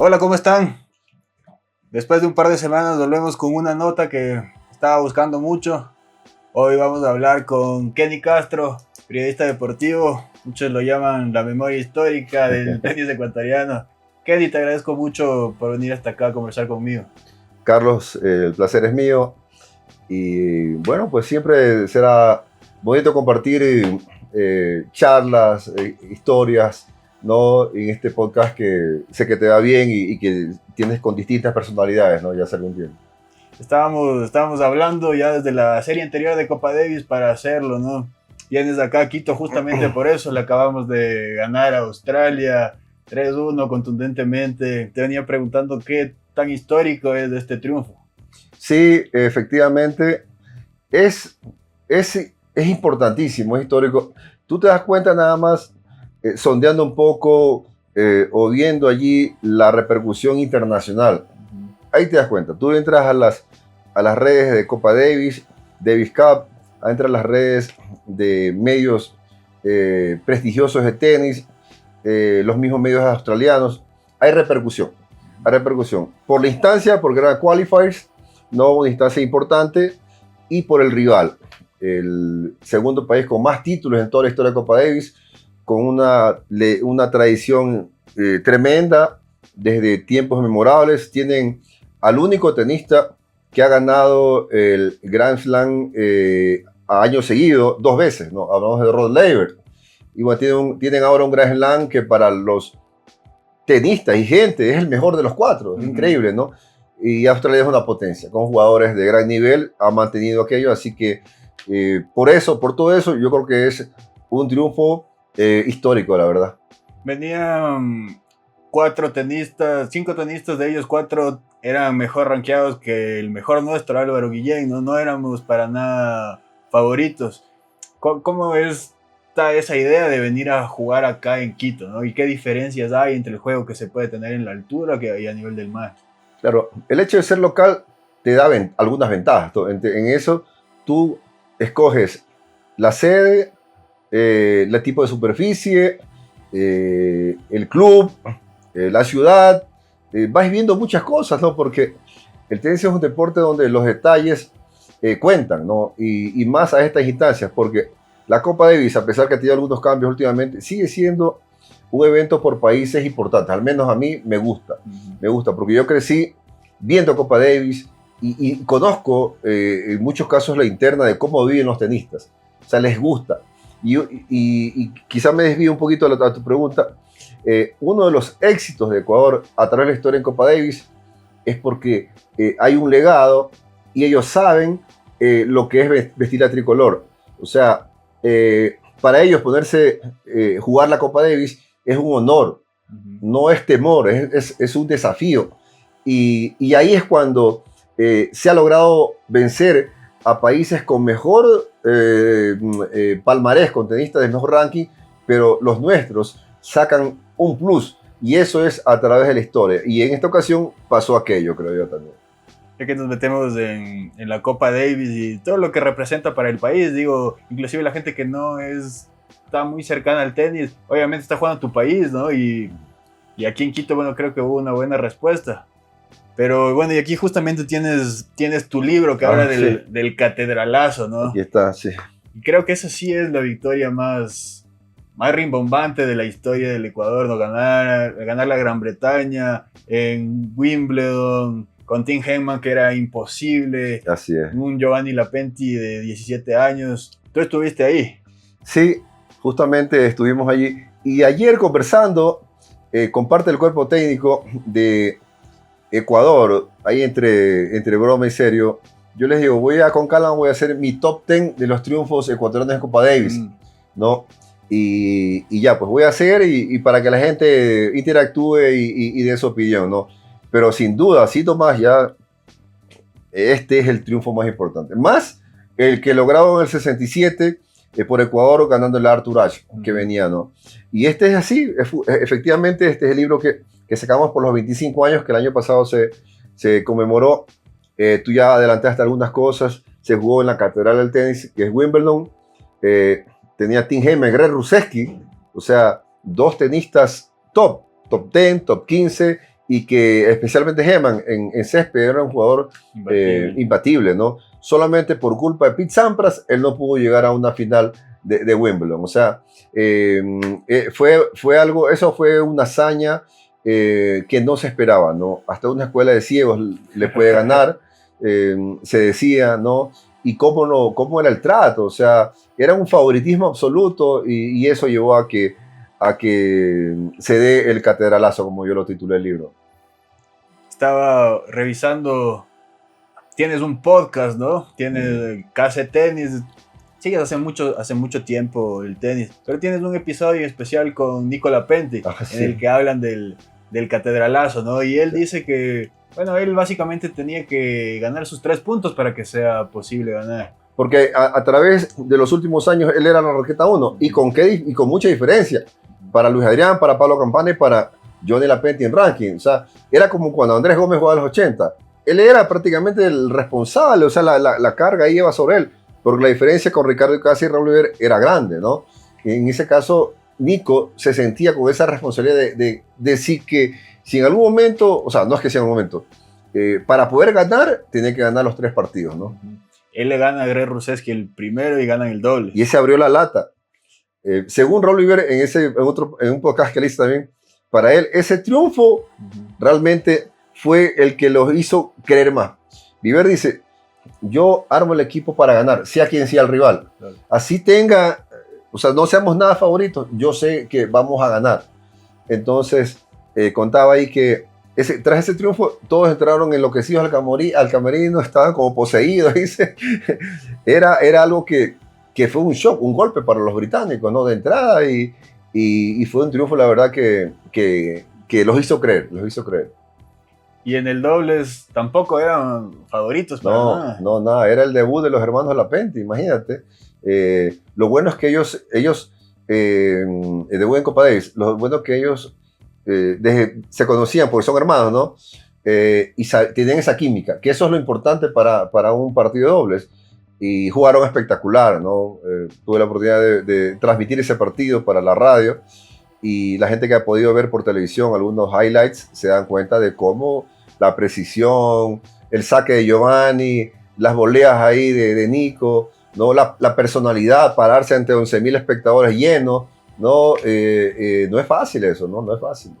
Hola, ¿cómo están? Después de un par de semanas volvemos con una nota que estaba buscando mucho. Hoy vamos a hablar con Kenny Castro, periodista deportivo. Muchos lo llaman la memoria histórica del tenis ecuatoriano. Kenny, te agradezco mucho por venir hasta acá a conversar conmigo. Carlos, el placer es mío y bueno, pues siempre será bonito compartir charlas, historias, ¿no? En este podcast que sé que te va bien y que tienes con distintas personalidades, ¿no? Ya hace algún tiempo. Estábamos hablando ya desde la serie anterior de Copa Davis para hacerlo, ¿no? Vienes acá a Quito justamente por eso, le acabamos de ganar a Australia 3-1 contundentemente. Te venía preguntando qué tan histórico es este triunfo. Sí, efectivamente, es importantísimo, es histórico. Tú te das cuenta nada más sondeando un poco o viendo allí la repercusión internacional. Ahí te das cuenta. Tú entras a las redes de Copa Davis, Davis Cup, entras a las redes de medios prestigiosos de tenis, los mismos medios australianos. Hay repercusión. Hay repercusión. Por la instancia, porque eran qualifiers, no una instancia importante, y por el rival. El segundo país con más títulos en toda la historia de Copa Davis, con una tradición tremenda desde tiempos memorables. Tienen al único tenista que ha ganado el Grand Slam a año seguido, 2 veces, ¿no? Hablamos de Rod Laver. Y bueno, tienen ahora un Grand Slam que para los tenistas y gente es el mejor de los 4. Es increíble, ¿no? Y Australia es una potencia, con jugadores de gran nivel, ha mantenido aquello, así que por todo eso, yo creo que es un triunfo histórico, la verdad. Venían 5 tenistas, de ellos 4 eran mejor rankeados que el mejor nuestro, Álvaro Guillén, ¿no? No éramos para nada favoritos. ¿Cómo está esa idea de venir a jugar acá en Quito, ¿no? ¿Y qué diferencias hay entre el juego que se puede tener en la altura y a nivel del mar? Claro, el hecho de ser local te da algunas ventajas. En eso tú escoges la sede, el tipo de superficie, el club, la ciudad. Vas viendo muchas cosas, ¿no? Porque el tenis es un deporte donde los detalles cuentan, ¿no? Y más a estas instancias, porque la Copa Davis, a pesar que ha tenido algunos cambios últimamente, sigue siendo un evento por países importante. Al menos a mí me gusta. Me gusta, porque yo crecí viendo Copa Davis y conozco en muchos casos la interna de cómo viven los tenistas. O sea, les gusta. Y quizá me desvío un poquito a tu pregunta. Uno de los éxitos de Ecuador a través de la historia en Copa Davis es porque hay un legado y ellos saben lo que es vestir la tricolor. O sea, para ellos jugar la Copa Davis es un honor, no es temor, es un desafío. Y ahí es cuando se ha logrado vencer a países con mejor palmarés, con tenistas de mejor ranking, pero los nuestros sacan un plus, y eso es a través de la historia. Y en esta ocasión pasó aquello, creo yo también. Ya que nos metemos en la Copa Davis y todo lo que representa para el país, digo, inclusive la gente que no está muy cercana al tenis, obviamente está jugando a tu país, ¿no? Y aquí en Quito, bueno, creo que hubo una buena respuesta. Pero bueno, y aquí justamente tienes tu libro que habla Sí. del catedralazo, ¿no? Aquí está, sí. Y creo que esa sí es la victoria más rimbombante de la historia del Ecuador, ¿no? Ganar la Gran Bretaña en Wimbledon, con Tim Henman, que era imposible, Así es. un Giovanni Lapenti de 17 años. Tú estuviste ahí. Sí, justamente estuvimos allí. Y ayer conversando con parte del cuerpo técnico de Ecuador, ahí entre broma y serio, yo les digo, con calma voy a hacer mi top 10 de los triunfos ecuatorianos de Copa Davis, ¿no? Y ya, pues voy a hacer y para que la gente interactúe y dé su opinión, ¿no? Pero sin duda, si Tomás, ya este es el triunfo más importante. Más el que lograron en el 67 por Ecuador ganando el Arthur Ashe, que venía, ¿no? Y este es así, efectivamente, este es el libro que sacamos por los 25 años que el año pasado se conmemoró. Tú ya adelantaste algunas cosas. Se jugó en la Catedral del Tenis, que es Wimbledon. Tenía Tim Henman, Greg Rusedski, o sea, 2 tenistas top 10, top 15, y que especialmente Heman en césped era un jugador imbatible, ¿no? Solamente por culpa de Pete Sampras, él no pudo llegar a una final de Wimbledon. O sea, fue algo, eso fue una hazaña que no se esperaba, ¿no? Hasta una escuela de ciegos le puede ganar, se decía, ¿no? Y cómo era el trato, o sea, era un favoritismo absoluto y eso llevó a que se dé el catedralazo, como yo lo titulé el libro. Estaba revisando, tienes un podcast, ¿no? Tienes Case Tenis, sigues hace mucho tiempo el tenis, pero tienes un episodio especial con Nico Lapenti, sí. en el que hablan del catedralazo, ¿no? Y él dice que, bueno, él básicamente tenía que ganar sus 3 puntos para que sea posible ganar. Porque a través de los últimos años él era la raqueta 1 y con mucha diferencia para Luis Adrián, para Pablo Campana y para Johnny Lapenti en ranking. O sea, era como cuando Andrés Gómez jugaba a los 80. Él era prácticamente el responsable, o sea, la carga ahí iba sobre él, porque la diferencia con Ricardo Icasi y Raúl Oliver era grande, ¿no? Y en ese caso, Nico se sentía con esa responsabilidad de decir que si en algún momento, o sea, no es que sea en algún momento, para poder ganar, tenía que ganar los 3 partidos, ¿no? Él le gana a Greg Ruseski el primero y ganan el doble. Y ese abrió la lata. Según Raúl Oliver, en un podcast que le hice también, para él, ese triunfo realmente fue el que los hizo creer más. Viver dice, yo armo el equipo para ganar, sea quien sea el rival. Claro. Así tenga, o sea, no seamos nada favoritos, yo sé que vamos a ganar. Entonces, contaba ahí que tras ese triunfo, todos entraron enloquecidos al camerino, estaban como poseídos, dice. Era algo que fue un shock, un golpe para los británicos, ¿no? De entrada y fue un triunfo, la verdad, que los hizo creer, Y en el dobles tampoco eran favoritos para nada. No, nada, era el debut de los hermanos Lapenti, imagínate. Lo bueno es que ellos debut en Copa Davis, lo bueno es que ellos se conocían porque son hermanos, ¿no? Y tienen esa química, que eso es lo importante para un partido de dobles. Y jugaron espectacular, ¿no? Tuve la oportunidad de transmitir ese partido para la radio y la gente que ha podido ver por televisión algunos highlights se dan cuenta de cómo la precisión, el saque de Giovanni, las voleas ahí de Nico, ¿no? La personalidad, pararse ante 11.000 espectadores llenos, ¿no? No es fácil eso, ¿no? No es fácil.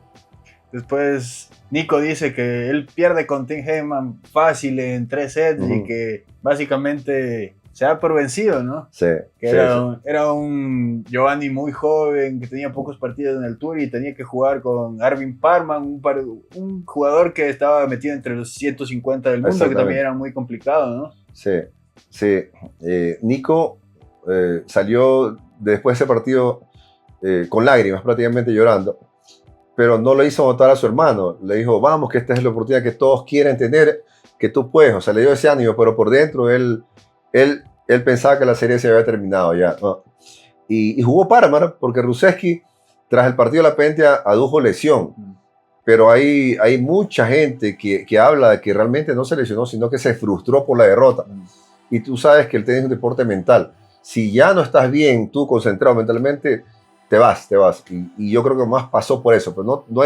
Después Nico dice que él pierde con Tim Heyman fácil en 3 sets y que básicamente se da por vencido, ¿no? Sí. Que era un Giovanni muy joven, que tenía pocos partidos en el Tour y tenía que jugar con Arvin Parman, un jugador que estaba metido entre los 150 del mundo, que también era muy complicado, ¿no? Sí. Nico salió después de ese partido con lágrimas, prácticamente llorando. Pero no le hizo notar a su hermano, le dijo, vamos, que esta es la oportunidad que todos quieren tener, que tú puedes, o sea, le dio ese ánimo, pero por dentro él pensaba que la serie se había terminado ya, ¿no? Y jugó Parmar, porque Ruseski, tras el partido de Lapenti, adujo lesión, pero hay mucha gente que habla de que realmente no se lesionó, sino que se frustró por la derrota, y tú sabes que el tenis es un deporte mental, si ya no estás bien, tú concentrado mentalmente, te vas. Y yo creo que más pasó por eso. Pero no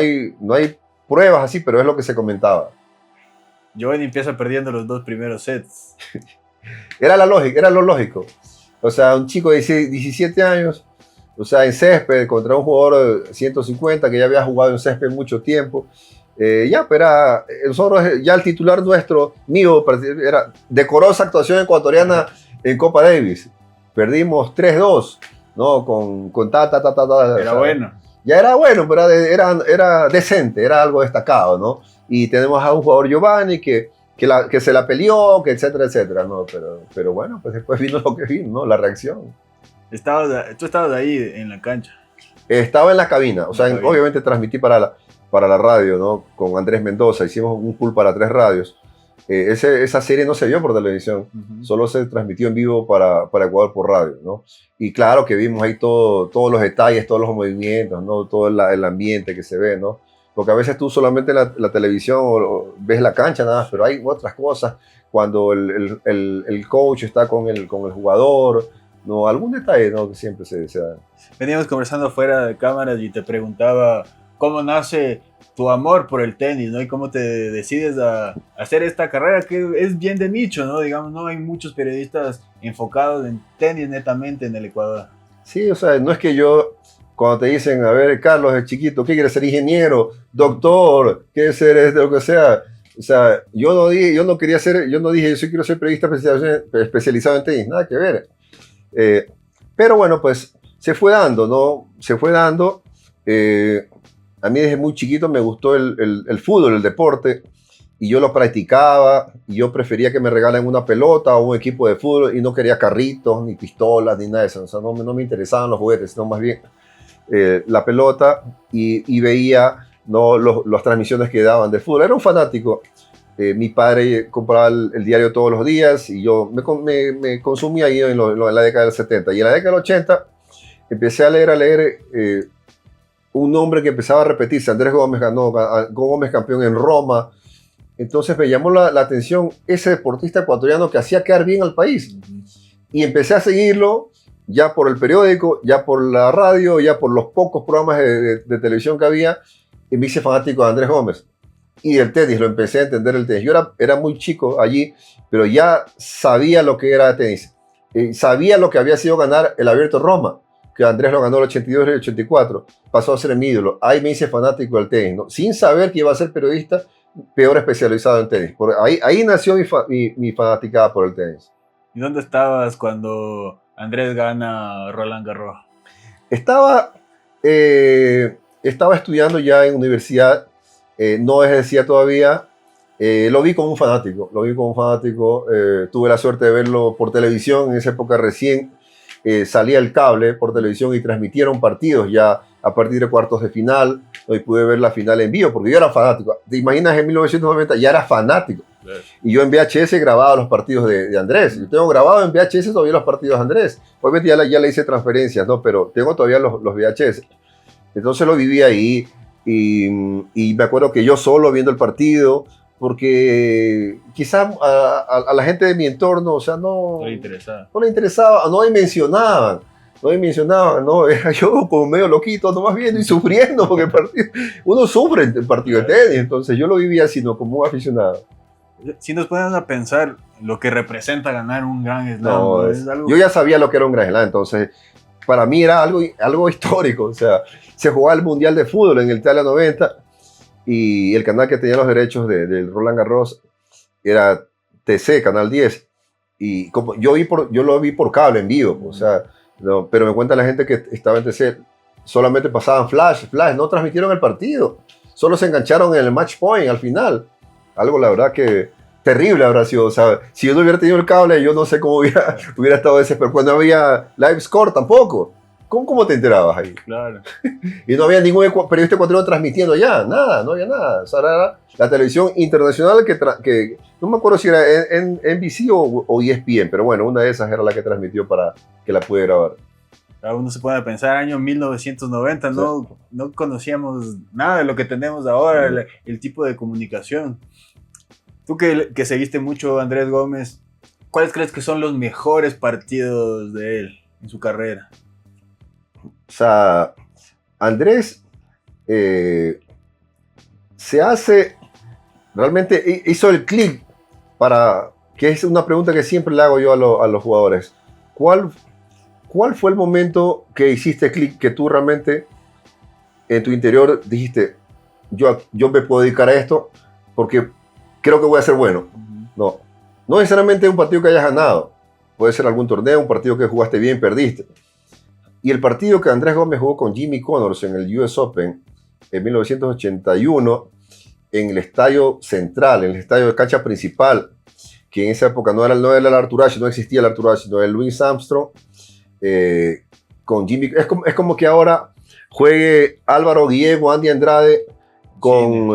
hay pruebas así, pero es lo que se comentaba. Giovanni empieza perdiendo los 2 primeros sets. Era lo lógico. O sea, un chico de 17 años, o sea, en césped, contra un jugador de 150 que ya había jugado en césped mucho tiempo. Pero nosotros, ya el titular nuestro, mío, era decorosa actuación ecuatoriana en Copa Davis. Perdimos 3-2. ¿No? Con Era bueno. Ya era bueno, pero era decente, era algo destacado, ¿no? Y tenemos a un jugador Giovanni que se la peleó, que etcétera, ¿no? Pero bueno, pues después vino lo que vino, ¿no? La reacción. Tú estabas ahí en la cancha. Estaba en la cabina, o sea, obviamente transmití para la radio, ¿no? Con Andrés Mendoza, hicimos un pool para 3 radios. Esa serie no se vio por televisión, solo se transmitió en vivo para Ecuador por radio, ¿no? Y claro que vimos ahí todos los detalles, todos los movimientos, ¿no? Todo el ambiente que se ve, ¿no? Porque a veces tú solamente la televisión o ves la cancha nada más, pero hay otras cosas cuando el coach está con el jugador, ¿no? Algún detalle, ¿no? Que siempre se da. Veníamos conversando fuera de cámaras y te preguntaba cómo nace tu amor por el tenis, ¿no? Y cómo te decides a hacer esta carrera que es bien de nicho, ¿no? Digamos, no hay muchos periodistas enfocados en tenis netamente en el Ecuador. Sí, o sea, no es que yo, cuando te dicen, a ver, Carlos, el chiquito, ¿qué quieres ser? Ingeniero, doctor, ¿quieres ser lo que sea? O sea, yo no quería ser, yo no dije, yo sí quiero ser periodista especializado en tenis, nada que ver. Eh, pero bueno, pues se fue dando, ¿no? Se fue dando. A mí desde muy chiquito me gustó el fútbol, el deporte, y yo lo practicaba, y yo prefería que me regalen una pelota o un equipo de fútbol, y no quería carritos, ni pistolas, ni nada de eso. O sea, no me interesaban los juguetes, sino más bien la pelota, y veía, ¿no? Las transmisiones que daban de fútbol. Era un fanático. Mi padre compraba el diario todos los días y yo me consumía ahí en la década del 70. Y en la década del 80 empecé a leer un nombre que empezaba a repetirse. Andrés Gómez Gómez campeón en Roma. Entonces me llamó la atención ese deportista ecuatoriano que hacía quedar bien al país. Y empecé a seguirlo ya por el periódico, ya por la radio, ya por los pocos programas de televisión que había, y me hice fanático de Andrés Gómez. Y el tenis, lo empecé a entender el tenis. Yo era muy chico allí, pero ya sabía lo que era tenis. Sabía lo que había sido ganar el Abierto Roma, que Andrés lo ganó el 82 y el 84. Pasó a ser mi ídolo. Ahí me hice fanático del tenis, ¿no? Sin saber que iba a ser periodista, peor especializado en tenis. Ahí nació mi fanaticada por el tenis. ¿Y dónde estabas cuando Andrés gana Roland Garros? Estaba estudiando ya en universidad. No ejercía todavía. Lo vi como un fanático. Tuve la suerte de verlo por televisión. En esa época recién salía el cable por televisión y transmitieron partidos ya a partir de cuartos de final. Y pude ver la final en vivo porque yo era fanático. ¿Te imaginas? En 1990 ya era fanático. Y yo en VHS grababa los partidos de Andrés. Yo tengo grabado en VHS todavía los partidos de Andrés. Obviamente ya le hice transferencias, ¿no? Pero tengo todavía los VHS. Entonces lo viví ahí. Y me acuerdo que yo solo viendo el partido, porque quizás a la gente de mi entorno, o sea, no le interesaba, no me mencionaban, ¿no? Era yo como medio loquito, nomás viendo y sufriendo, porque uno sufre el partido de tenis, entonces yo lo vivía así, ¿no? Como un aficionado. Si nos ponemos a pensar lo que representa ganar un Grand Slam, no, es algo... Yo ya sabía lo que era un Grand Slam, entonces para mí era algo histórico, o sea, se jugaba el Mundial de Fútbol en el Italia 90 y el canal que tenía los derechos del Roland Garros era TC, Canal 10, y como yo lo vi por cable en vivo, o sea, no, pero me cuenta la gente que estaba en TC, solamente pasaban flash, no transmitieron el partido, solo se engancharon en el match point al final, algo la verdad que terrible habrá sido, o sea, si yo no hubiera tenido el cable, yo no sé cómo hubiera estado desesperado. Cuando no había live score tampoco. ¿Cómo te enterabas ahí? Claro. Y no había ningún periodista ecuatoriano transmitiendo ya, nada, no había nada. O sea, era la televisión internacional que no me acuerdo si era en NBC o ESPN, pero bueno, una de esas era la que transmitió para que la pude grabar. Uno se puede pensar, año 1990, sí. No conocíamos nada de lo que tenemos ahora, el tipo de comunicación. Tú que seguiste mucho a Andrés Gómez, ¿cuáles crees que son los mejores partidos de él en su carrera? O sea, Andrés realmente hizo el clic que es una pregunta que siempre le hago yo a los jugadores. ¿Cuál fue el momento que hiciste clic, que tú realmente en tu interior dijiste, yo me puedo dedicar a esto porque creo que voy a ser bueno? No necesariamente un partido que hayas ganado. Puede ser algún torneo, un partido que jugaste bien, perdiste. Y el partido que Andrés Gómez jugó con Jimmy Connors en el US Open en 1981, en el estadio central, en el estadio de cancha principal, que en esa época no era el Arthur Ashe, no existía el Arthur Ashe, sino el Louis Armstrong, con Jimmy. Es como que ahora juegue Álvaro Diego, Andy Andrade, con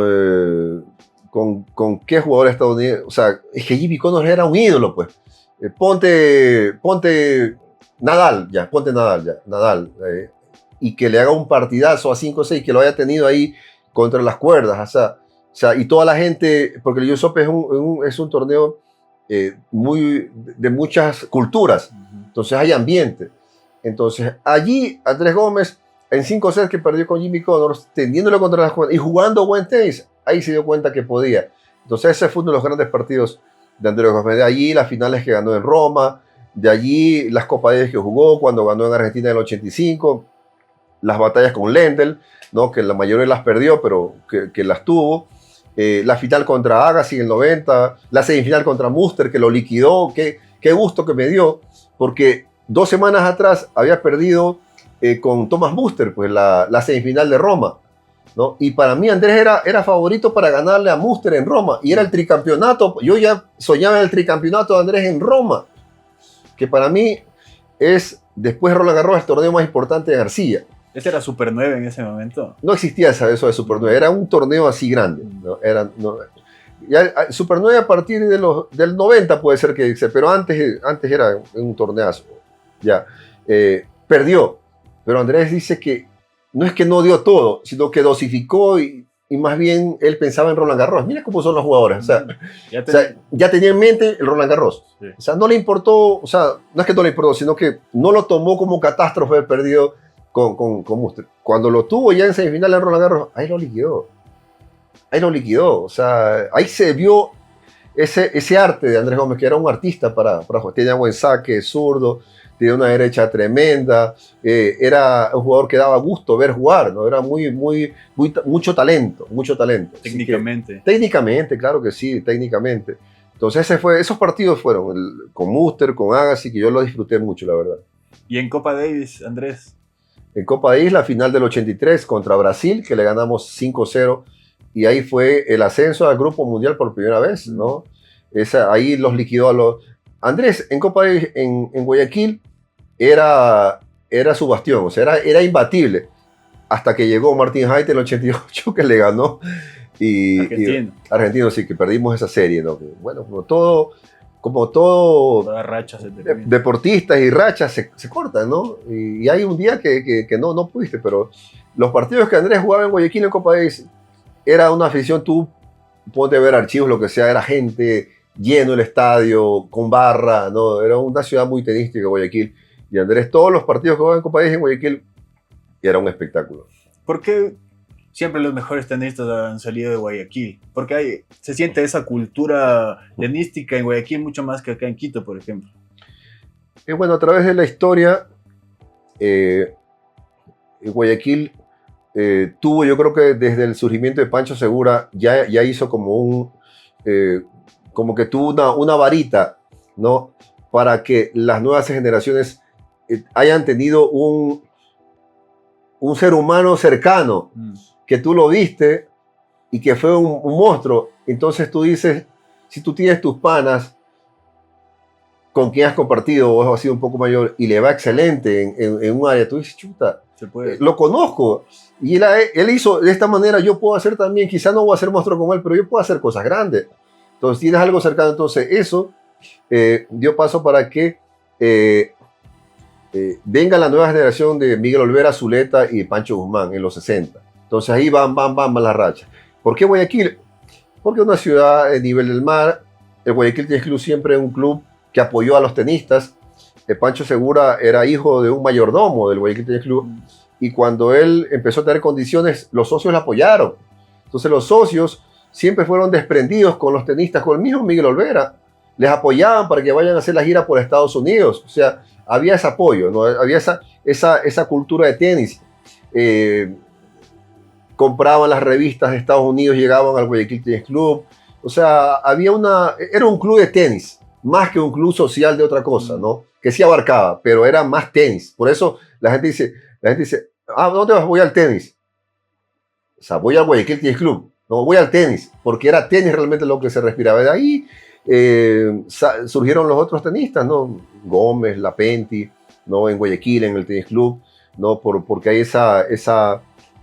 qué jugador estadounidense. O sea, es que Jimmy Connors era un ídolo, pues. Ponte Nadal, y que le haga un partidazo a 5-6, que lo haya tenido ahí contra las cuerdas, o sea, y toda la gente, porque el US Open es un torneo de muchas culturas, entonces hay ambiente. Entonces allí Andrés Gómez en 5 sets que perdió con Jimmy Connors, teniéndolo contra las cuerdas y jugando buen tenis, ahí se dio cuenta que podía. Entonces ese fue uno de los grandes partidos de Andrés Gómez. De allí las finales que ganó en Roma, de allí las Copa Davis que jugó cuando ganó en Argentina en el 85, las batallas con Lendl, ¿no? Que la mayoría las perdió, pero que las tuvo. La final contra Agassi en el 90, la semifinal contra Muster que lo liquidó. Qué gusto que me dio, porque 2 semanas atrás había perdido con Thomas Muster, pues la semifinal de Roma, ¿no? Y para mí Andrés era favorito para ganarle a Muster en Roma, y era el tricampeonato. Yo ya soñaba en el tricampeonato de Andrés en Roma, que para mí es, después de Roland Garros, el torneo más importante de García. ¿Ese era Super 9 en ese momento? No existía eso de Super 9, era un torneo así grande, ¿no? Ya, Super 9 a partir del 90 puede ser que dice, pero antes era un torneazo. Ya, perdió, pero Andrés dice que no es que no dio todo, sino que dosificó y más bien él pensaba en Roland Garros. Mira cómo son los jugadores, o sea, ya tenía en mente el Roland Garros. Sí. O sea, no le importó, o sea, no es que no le importó, sino que no lo tomó como catástrofe haber perdido con Muster. Cuando lo tuvo ya en semifinal en Roland Garros, ahí lo liquidó. O sea, ahí se vio ese arte de Andrés Gómez, que era un artista para jugar. Tenía buen saque, zurdo, tenía una derecha tremenda, era un jugador que daba gusto ver jugar, ¿no? Era mucho talento. Técnicamente, claro que sí, técnicamente. Entonces esos partidos fueron con Muster, con Agassi, que yo lo disfruté mucho, la verdad. ¿Y en Copa Davis, Andrés? En Copa Davis, la final del 83 contra Brasil, que le ganamos 5-0, y ahí fue el ascenso al Grupo Mundial por primera vez, ¿no? Ahí los liquidó a los... Andrés, en Copa Davis, en Guayaquil, era su bastión, o sea, era imbatible, hasta que llegó Martín Haidt en el 88, que le ganó, Argentino, sí, que perdimos esa serie, ¿no? Bueno, como todo todas rachas deportistas y rachas se cortan, ¿no? Y hay un día que no pudiste, pero los partidos que Andrés jugaba en Guayaquil en Copa Davis era una afición, tú ponte a ver archivos, lo que sea, era gente lleno el estadio, con barra, ¿no? Era una ciudad muy tenística Guayaquil, y Andrés, todos los partidos que jugaba en Copa Davis en Guayaquil era un espectáculo. ¿Por qué siempre los mejores tenistas han salido de Guayaquil? Porque se siente esa cultura tenística en Guayaquil mucho más que acá en Quito, por ejemplo. Bueno, a través de la historia, Guayaquil tuvo, yo creo que desde el surgimiento de Pancho Segura, ya hizo como como que tuvo una varita, ¿no? Para que las nuevas generaciones hayan tenido un ser humano cercano, que tú lo viste y que fue un monstruo. Entonces tú dices, si tú tienes tus panas con quien has compartido o has sido un poco mayor y le va excelente en un área, tú dices, chuta, lo conozco. Y él hizo de esta manera, yo puedo hacer también, quizá no voy a ser monstruo como él, pero yo puedo hacer cosas grandes. Entonces tienes algo cercano. Entonces eso dio paso para que venga la nueva generación de Miguel Olvera, Zuleta y Pancho Guzmán en los 60. Entonces ahí van las rachas. ¿Por qué Guayaquil? Porque es una ciudad a nivel del mar. El Guayaquil Tennis Club siempre es un club que apoyó a los tenistas. Pancho Segura era hijo de un mayordomo del Guayaquil Tennis Club, y cuando él empezó a tener condiciones, los socios le apoyaron. Entonces los socios siempre fueron desprendidos con los tenistas, con el mismo Miguel Olvera. Les apoyaban para que vayan a hacer la gira por Estados Unidos. O sea, había ese apoyo, ¿no? Había esa cultura de tenis. Compraban las revistas de Estados Unidos, llegaban al Guayaquil Tennis Club. O sea, era un club de tenis, más que un club social de otra cosa, ¿no? Que sí abarcaba, pero era más tenis. Por eso la gente dice, ¿dónde vas? Voy al tenis. O sea, voy al Guayaquil Tennis Club. No, voy al tenis, porque era tenis realmente lo que se respiraba. De ahí surgieron los otros tenistas, ¿no? Gómez, Lapenti, ¿no? En Guayaquil, en el Tennis Club, ¿no? Porque hay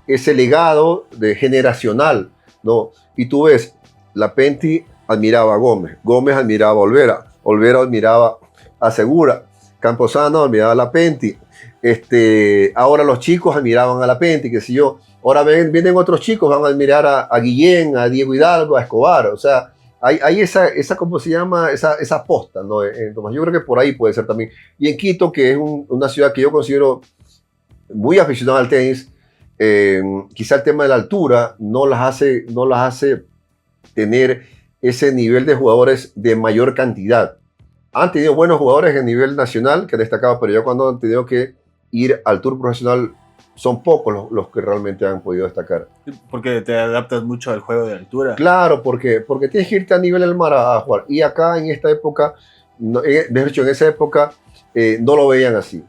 ese legado generacional, ¿no? Y tú ves, Lapenti admiraba a Gómez, Gómez admiraba a Olvera, Olvera admiraba a Segura, Camposano admiraba a Lapenti, ahora los chicos admiraban a Lapenti, qué sé yo. Ahora vienen otros chicos, van a admirar a Guillén, a Diego Hidalgo, a Escobar. O sea, hay esa ¿cómo se llama? Esa posta, ¿no? Entonces, yo creo que por ahí puede ser también. Y en Quito, que es una ciudad que yo considero muy aficionados al tenis, quizá el tema de la altura no las hace tener ese nivel de jugadores de mayor cantidad. Han tenido buenos jugadores a nivel nacional que han destacado, pero ya cuando han tenido que ir al tour profesional son pocos los que realmente han podido destacar. Porque te adaptas mucho al juego de altura. Claro, porque tienes que irte a nivel del mar a jugar. Y acá en esta época, de hecho en esa época, no lo veían así.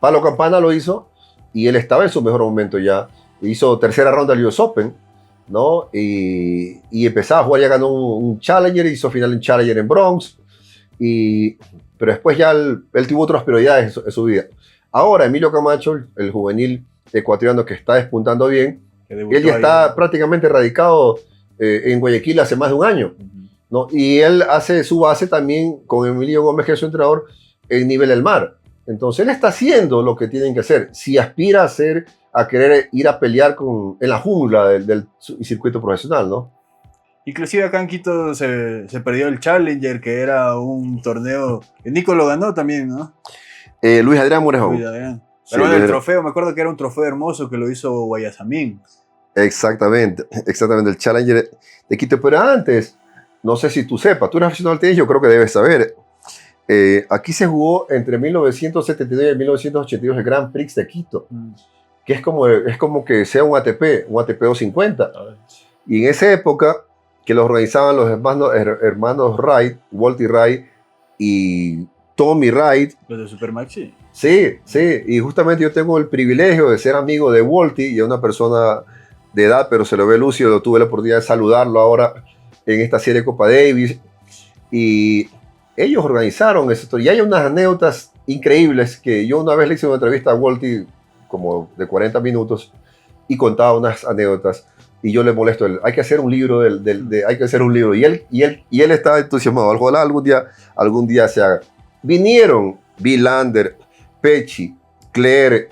Pablo Campana lo hizo y él estaba en su mejor momento ya. Hizo tercera ronda del US Open, ¿no? Y empezaba a jugar, ya ganó un Challenger, hizo final en Challenger en Bronx. Pero después ya él tuvo otras prioridades en su vida. Ahora, Emilio Camacho, el juvenil ecuatoriano que está despuntando bien, él ya está prácticamente radicado en Guayaquil hace más de un año, ¿no? Y él hace su base también con Emilio Gómez, que es su entrenador, en nivel del mar. Entonces él está haciendo lo que tienen que hacer. Si aspira a querer ir a pelear en la jungla del circuito profesional, ¿no? Inclusive acá en Quito se perdió el Challenger, que era un torneo que Nico lo ganó también, ¿no? Luis Adrián Morejón. Luis Adrián. Pero sí, el trofeo, me acuerdo que era un trofeo hermoso que lo hizo Guayasamín. Exactamente, el Challenger de Quito. Pero antes, no sé si tú sepas, tú eres aficionado al tenis, yo creo que debes saber. Aquí se jugó entre 1979 y 1982 el Grand Prix de Quito, que es como que sea un ATP 250. Y en esa época, que lo organizaban los hermanos Wright, Walter Wright y Tommy Wright. Los de Supermaxi. Sí, y justamente yo tengo el privilegio de ser amigo de Walty, y es una persona de edad, pero se lo ve lúcido, tuve la oportunidad de saludarlo ahora en esta serie Copa Davis, y ellos organizaron eso, y hay unas anécdotas increíbles que yo una vez le hice una entrevista a Walty como de 40 minutos y contaba unas anécdotas, y yo le molesto, hay que hacer un libro, hay que hacer un libro, y él estaba entusiasmado, ojalá algún día se haga. Vinieron Villander, Pecci, Claire,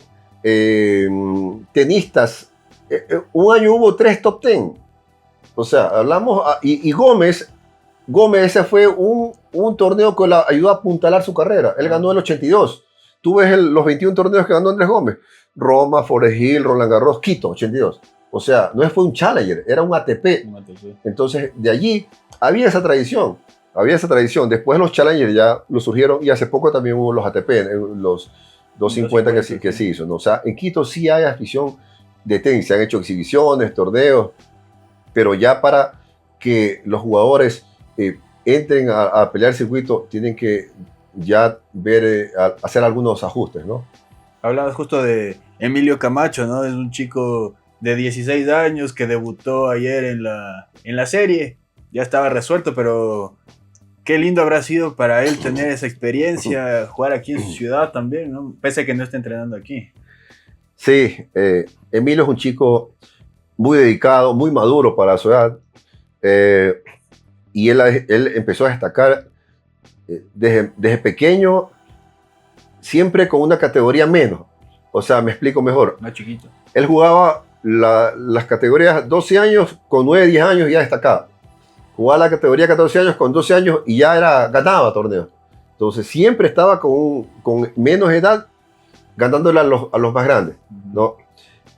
tenistas. Un año hubo 3 top 10. O sea, hablamos. Y Gómez, ese fue un torneo que le ayudó a apuntalar su carrera. Él ganó el 82. Tú ves los 21 torneos que ganó Andrés Gómez. Roma, Forest Hill, Roland Garros, Quito, 82. O sea, no fue un Challenger, era un ATP. Entonces, de allí había esa tradición. Después los Challenger ya lo surgieron y hace poco también hubo los ATP, los 250 que se hizo, ¿no? O sea, en Quito sí hay afición de tenis, se han hecho exhibiciones, torneos, pero ya para que los jugadores entren a pelear el circuito tienen que ya hacer algunos ajustes, ¿no? Hablabas justo de Emilio Camacho, ¿no? Es un chico de 16 años que debutó ayer en la serie, ya estaba resuelto, pero qué lindo habrá sido para él tener esa experiencia, jugar aquí en su ciudad también, ¿no? Pese a que no esté entrenando aquí. Sí, Emilio es un chico muy dedicado, muy maduro para su edad, y él empezó a destacar desde pequeño, siempre con una categoría menos. O sea, me explico mejor. Más chiquito. Él jugaba las categorías 12 años, con 9, 10 años ya destacaba. Jugaba la categoría 14 años con 12 años y ya ganaba torneos. Entonces siempre estaba con menos edad ganándole a los más grandes, ¿no?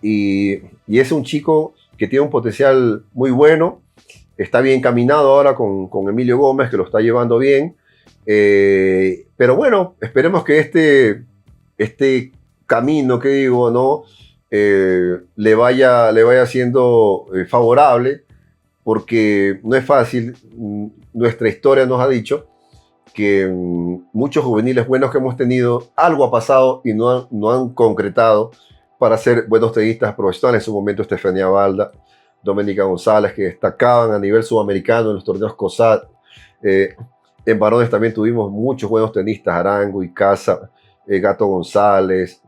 Y es un chico que tiene un potencial muy bueno, está bien caminado ahora con Emilio Gómez, que lo está llevando bien. Pero bueno, esperemos que este camino que digo, ¿no? Le vaya siendo favorable, porque no es fácil. Nuestra historia nos ha dicho que muchos juveniles buenos que hemos tenido, algo ha pasado y no han concretado para ser buenos tenistas profesionales. En su momento Estefanía Balda, Doménica González, que destacaban a nivel sudamericano en los torneos COSAT. En varones también tuvimos muchos buenos tenistas, Arango y Casa, Gato González,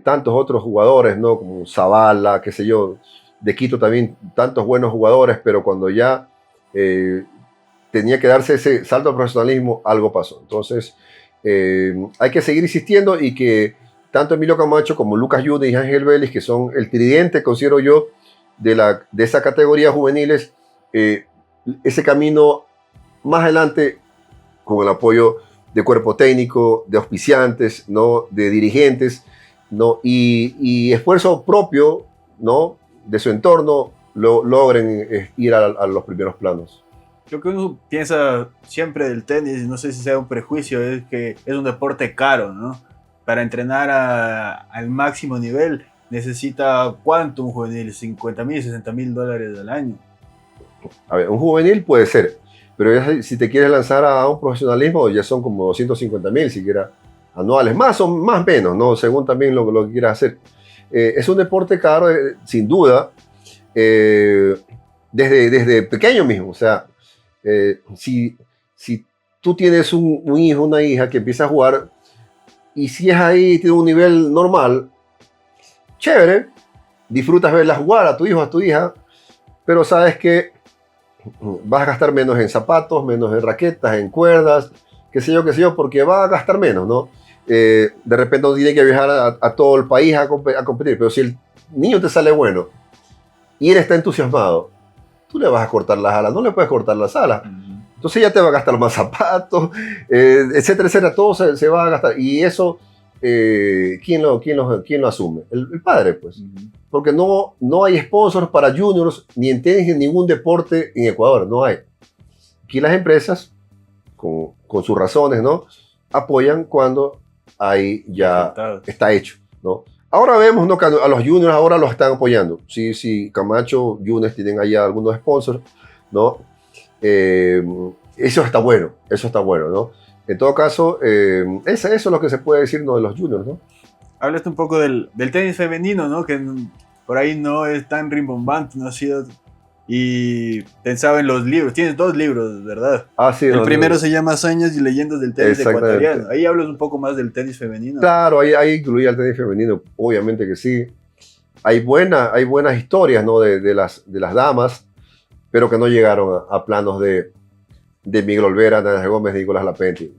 tantos otros jugadores, ¿no? Como Zavala, qué sé yo. De Quito también tantos buenos jugadores, pero cuando ya tenía que darse ese salto al profesionalismo, algo pasó. Entonces, hay que seguir insistiendo, y que tanto Emilio Camacho como Lucas Yunes y Ángel Vélez, que son el tridente, considero yo, de esa categoría juveniles, ese camino más adelante, con el apoyo de cuerpo técnico, de auspiciantes, ¿no? De dirigentes, ¿no? Y esfuerzo propio, ¿no? De su entorno, logren ir a los primeros planos. Lo que uno piensa siempre del tenis, no sé si sea un prejuicio, es que es un deporte caro, ¿no? Para entrenar al máximo nivel necesita ¿cuánto un juvenil? $50,000, $60,000 al año. A ver, un juvenil puede ser, pero ya si te quieres lanzar a un profesionalismo, ya son como 250,000 siquiera anuales, más o más menos, ¿no? Según también lo que quieras hacer. Es un deporte caro, sin duda, desde pequeño mismo. O sea, si tú tienes un hijo, una hija que empieza a jugar, y si es ahí, tiene un nivel normal, chévere, disfrutas verla jugar a tu hijo, a tu hija, pero sabes que vas a gastar menos en zapatos, menos en raquetas, en cuerdas, qué sé yo, porque va a gastar menos, ¿no? De repente no tiene que viajar a todo el país a competir, pero si el niño te sale bueno y él está entusiasmado, tú le vas a cortar las alas, no le puedes cortar las alas. Entonces ya te va a gastar más zapatos, etcétera, etcétera, todo se va a gastar. Y eso, ¿quién lo asume? El padre, pues. Porque no hay sponsors para juniors, ni en tenis, ni en ningún deporte en Ecuador, no hay. Aquí las empresas, con sus razones, ¿no? Apoyan cuando ahí ya está hecho, ¿no? Ahora vemos, ¿no? Que a los juniors ahora los están apoyando. Sí, Camacho, Yunes tienen allá algunos sponsors, ¿no? Eso está bueno, ¿no? En todo caso, eso es lo que se puede decir, ¿no? De los juniors, ¿no? Hablaste un poco del tenis femenino, ¿no? Que por ahí no es tan rimbombante, no ha sido. Y pensaba en los libros. Tienes 2 libros, ¿verdad? Ah, sí. El primero se llama Hazañas y leyendas del tenis ecuatoriano. Ahí hablas un poco más del tenis femenino. Claro, ahí incluía el tenis femenino, obviamente que sí. Hay buenas historias, ¿no? De las damas, pero que no llegaron a planos de Miguel Olvera, Nadia Gómez, ni Nicolás Lapenti.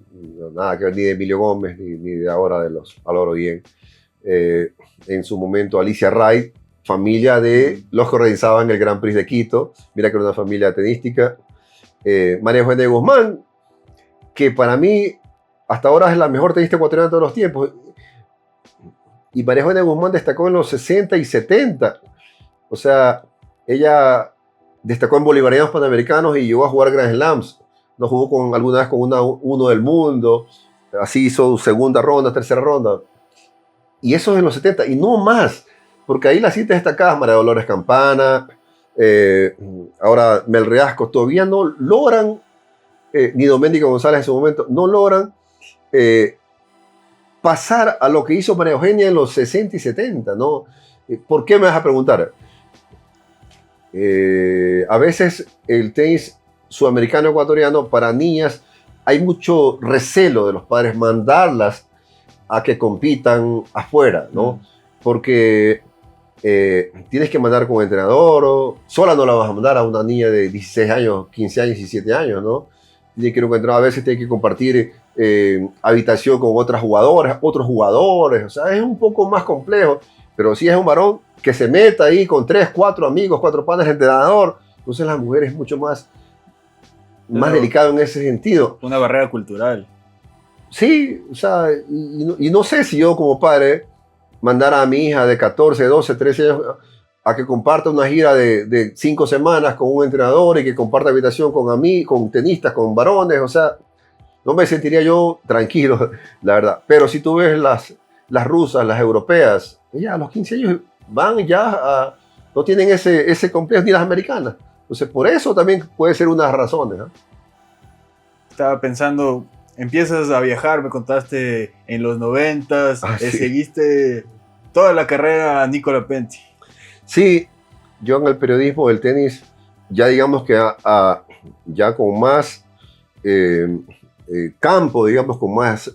Nada que ver, ni de Emilio Gómez, ni de ahora de los Álvaro Guillén. En su momento, Alicia Wright, familia de los que organizaban el Grand Prix de Quito. Mira que era una familia tenística. María Eugenia Guzmán, que para mí hasta ahora es la mejor tenista ecuatoriana de todos los tiempos. Y María Eugenia Guzmán destacó en los 60 y 70. O sea, ella destacó en bolivarianos panamericanos y llegó a jugar Grand Slams. No jugó alguna vez con uno del mundo. Así hizo segunda ronda, tercera ronda. Y eso es en los 70. Y no más. Porque ahí las citas destacadas, María Dolores Campana, ahora Mel Reascos, todavía no logran, ni Doménica González en su momento, no logran pasar a lo que hizo María Eugenia en los 60 y 70, ¿no? ¿Por qué me vas a preguntar? A veces el tenis sudamericano ecuatoriano para niñas hay mucho recelo de los padres mandarlas a que compitan afuera, ¿no? Porque tienes que mandar con entrenador, o sola no la vas a mandar a una niña de 16 años, 15 años, 17 años, ¿no? Tiene que ir con entrenador, a veces tiene que compartir habitación con otros jugadores, o sea, es un poco más complejo, pero si es un varón que se meta ahí con 3, 4 amigos, 4 panas de entrenador, entonces la mujer es mucho más delicado en ese sentido. Una barrera cultural. Sí, o sea, y no sé si yo como padre mandar a mi hija de 14, 12, 13 años a que comparta una gira de 5 semanas con un entrenador y que comparta habitación con tenistas, con varones, o sea, no me sentiría yo tranquilo, la verdad. Pero si tú ves las rusas, las europeas, ellas a los 15 años van ya no tienen ese complejo, ni las americanas. Entonces, por eso también puede ser una de las razones, ¿no? Estaba pensando, empiezas a viajar, me contaste en los 90s, sí. Seguiste toda la carrera a Nicola Pentti. Sí, yo en el periodismo del tenis, ya digamos que ya con más campo, digamos, con más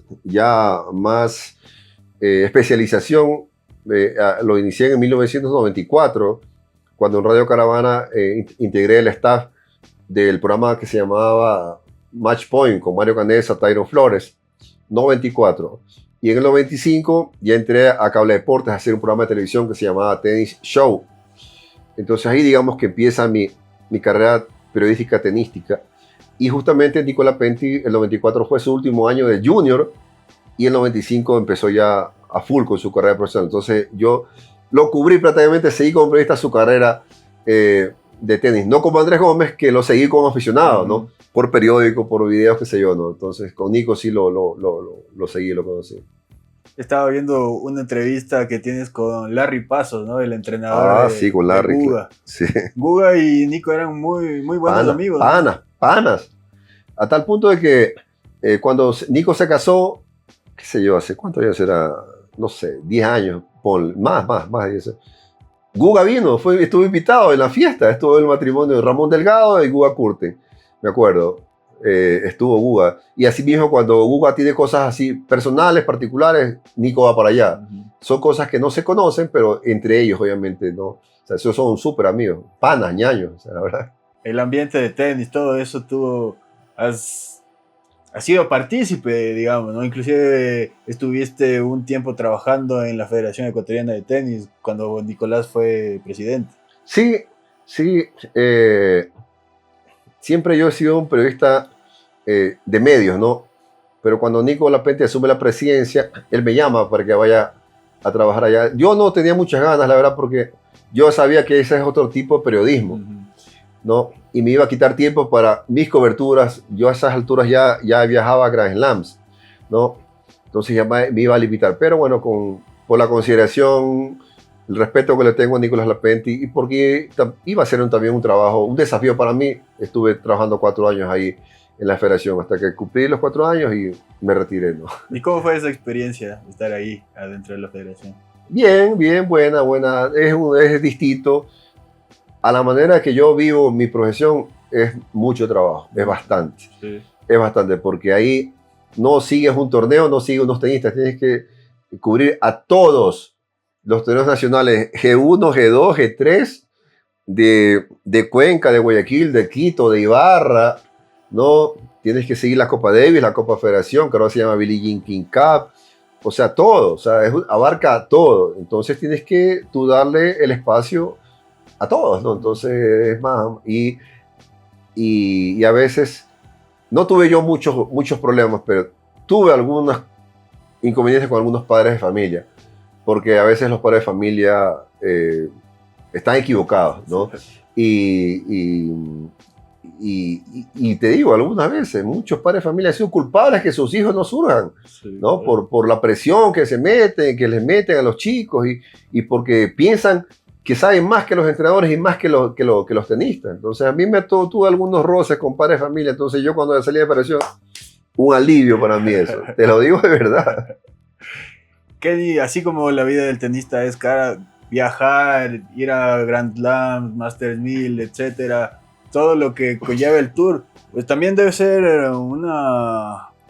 especialización, lo inicié en 1994, cuando en Radio Caravana integré el staff del programa que se llamaba Match Point con Mario Canesa, Tyron Flores, 94. Y en el 95 ya entré a Cable Deportes a hacer un programa de televisión que se llamaba Tennis Show. Entonces ahí digamos que empieza mi carrera periodística tenística. Y justamente Nicola Pentti, el 94 fue su último año de junior y el 95 empezó ya a full con su carrera profesional. Entonces yo lo cubrí prácticamente, seguí como periodista su carrera de tenis. No como Andrés Gómez, que lo seguí como aficionado, ¿no? Por periódico, por videos, qué sé yo, ¿no? Entonces con Nico sí lo seguí, lo conocí. Estaba viendo una entrevista que tienes con Larry Pasos, ¿no? El entrenador sí, con Larry, de Guga. Sí. Guga y Nico eran muy buenos amigos. Panas. A tal punto de que cuando Nico se casó, qué sé yo, ¿hace cuántos años era? No sé, 10 años, más de 10. Guga vino, estuvo invitado en la fiesta, estuvo el matrimonio de Ramón Delgado y Guga Curten, me acuerdo. Estuvo Guga. Y así mismo cuando Guga tiene cosas así personales, particulares, Nico va para allá. Son cosas que no se conocen, pero entre ellos obviamente, ¿no? O sea, esos son súper amigos, panas, ñaños, o sea, la verdad. El ambiente de tenis, todo eso has sido partícipe, digamos, ¿no? Inclusive estuviste un tiempo trabajando en la Federación Ecuatoriana de Tenis cuando Nicolás fue presidente. Sí. Siempre yo he sido un periodista de medios, ¿no? Pero cuando Nico Lapente asume la presidencia, él me llama para que vaya a trabajar allá. Yo no tenía muchas ganas, la verdad, porque yo sabía que ese es otro tipo de periodismo, ¿no? Y me iba a quitar tiempo para mis coberturas. Yo a esas alturas ya viajaba a Grand Slams, ¿no? Entonces ya me iba a limitar. Pero bueno, por la consideración, el respeto que le tengo a Nicolás Lapenti y porque iba a ser también un trabajo, un desafío para mí. Estuve trabajando 4 años ahí en la federación hasta que cumplí los 4 años y me retiré, ¿no? ¿Y cómo fue esa experiencia, estar ahí adentro de la federación? Bien, buena. Es distinto. A la manera que yo vivo mi profesión es mucho trabajo, es bastante. Sí. Es bastante, porque ahí no sigues un torneo, no sigues unos tenistas, tienes que cubrir a todos los torneos nacionales G1, G2, G3 de Cuenca, de Guayaquil, de Quito, de Ibarra, ¿no? Tienes que seguir la Copa Davis, la Copa Federación, que ahora se llama Billie Jean King Cup, o sea, todo, o sea, abarca todo. Entonces tienes que tú darle el espacio a todos, ¿no? Entonces es más, y a veces no tuve yo muchos problemas, pero tuve algunos inconvenientes con algunos padres de familia, porque a veces los padres de familia están equivocados, ¿no? Y te digo, algunas veces, muchos padres de familia han sido culpables que sus hijos no surjan, ¿no? Por la presión que les meten a los chicos y porque piensan que saben más que los entrenadores y más que los tenistas. Entonces, a mí tuve algunos roces con padres de familia. Entonces, yo cuando salí de federación, un alivio para mí eso. Te lo digo de verdad. Kenny, así como la vida del tenista es cara, viajar, ir a Grand Slam, Masters 1000, etcétera, todo lo que conlleva el tour, pues también debe ser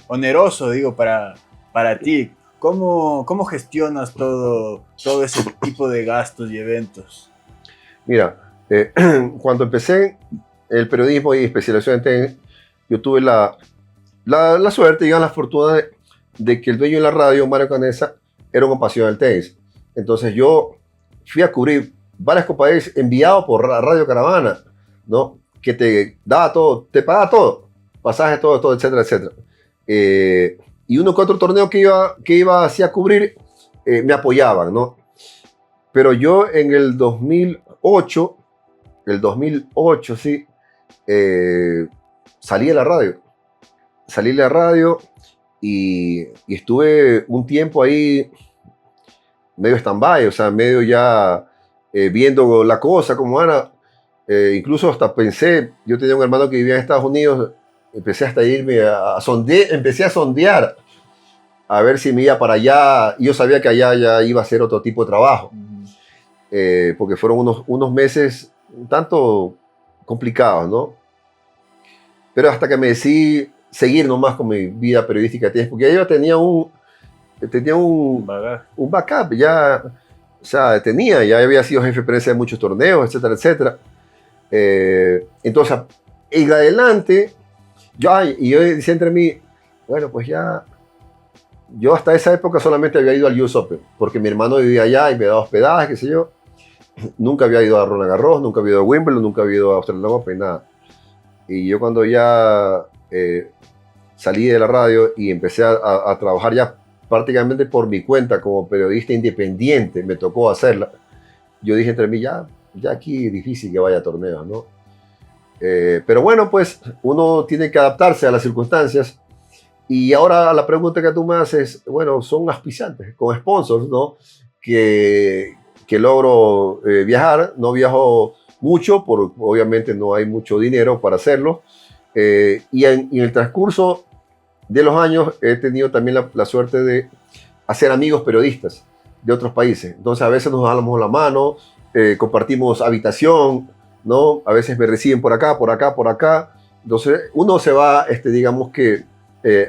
oneroso, digo, para ti. ¿Cómo gestionas todo ese tipo de gastos y eventos? Mira, cuando empecé el periodismo y especialización en tenis, yo tuve la suerte, digamos, la fortuna de que el dueño de la radio, Mario Canesa, era un apasionado del tenis. Entonces yo fui a cubrir varias Copas Davis enviado por Radio Caravana, ¿no? Que te daba todo, te pagaba todo, pasajes, todo, etcétera, etcétera. Y uno que otro torneo que iba así a cubrir, me apoyaban, ¿no? Pero yo en el 2008, sí, salí de la radio y estuve un tiempo ahí medio stand-by, o sea, medio ya viendo la cosa como era. Incluso hasta pensé, yo tenía un hermano que vivía en Estados Unidos, empecé hasta a irme empecé a sondear a ver si me iba para allá. Yo sabía que allá ya iba a ser otro tipo de trabajo, porque fueron unos meses un tanto complicados, ¿no? Pero hasta que me decidí seguir nomás con mi vida periodística, porque yo tenía un backup, ya, o sea, ya había sido jefe de prensa de muchos torneos, etcétera, etcétera. Entonces, en adelante, yo decía entre mí, bueno, pues ya, yo hasta esa época solamente había ido al US Open, porque mi hermano vivía allá y me daba hospedaje, qué sé yo. Nunca había ido a Roland Garros, nunca había ido a Wimbledon, nunca había ido a Australian Open, nada. Y yo cuando ya salí de la radio y empecé a trabajar ya prácticamente por mi cuenta como periodista independiente, me tocó hacerla. Yo dije entre mí, ya aquí es difícil que vaya a torneos, ¿no? Pero bueno, pues uno tiene que adaptarse a las circunstancias. Y ahora la pregunta que tú me haces, bueno, son auspiciantes, con sponsors, ¿no? Que logro viajar. No viajo mucho, porque obviamente no hay mucho dinero para hacerlo. Y en el transcurso de los años he tenido también la suerte de hacer amigos periodistas de otros países. Entonces a veces nos damos la mano, compartimos habitación, ¿no? A veces me reciben por acá, por acá, por acá. Entonces uno se va, digamos que,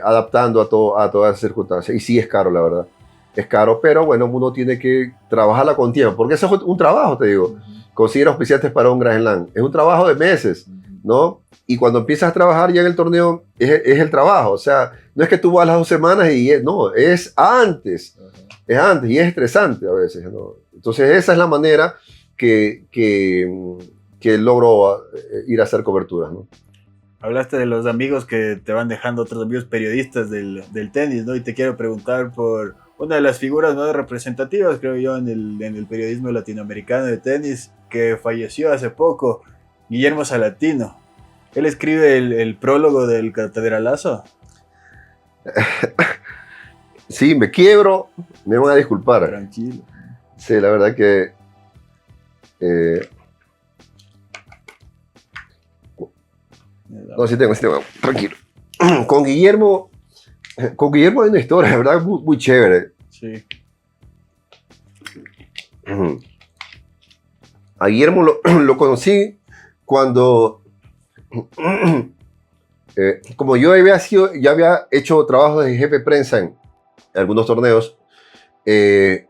adaptando a todas las circunstancias. Y sí es caro, la verdad. Es caro, pero bueno, uno tiene que trabajarla con tiempo, porque eso es un trabajo, te digo. Conseguir auspiciantes para un Grand Slam es un trabajo de meses, ¿no? Y cuando empiezas a trabajar ya en el torneo, es el trabajo. O sea, no es que tú vas las 2 semanas no, es antes. Es antes y es estresante a veces, ¿no? Entonces esa es la manera que logro ir a hacer coberturas, ¿no? Hablaste de los amigos que te van dejando otros amigos periodistas del tenis, ¿no? Y te quiero preguntar por una de las figuras más representativas, creo yo, en el periodismo latinoamericano de tenis, que falleció hace poco, Guillermo Salatino. Él escribe el prólogo del Catedralazo. Sí, me quiebro, me van a disculpar. Tranquilo. Sí, la verdad que... No, sí tengo, tranquilo. Con Guillermo hay una historia, la verdad, muy, muy chévere. Sí. A Guillermo lo conocí cuando... como yo ya había hecho trabajo de jefe de prensa en algunos torneos, entre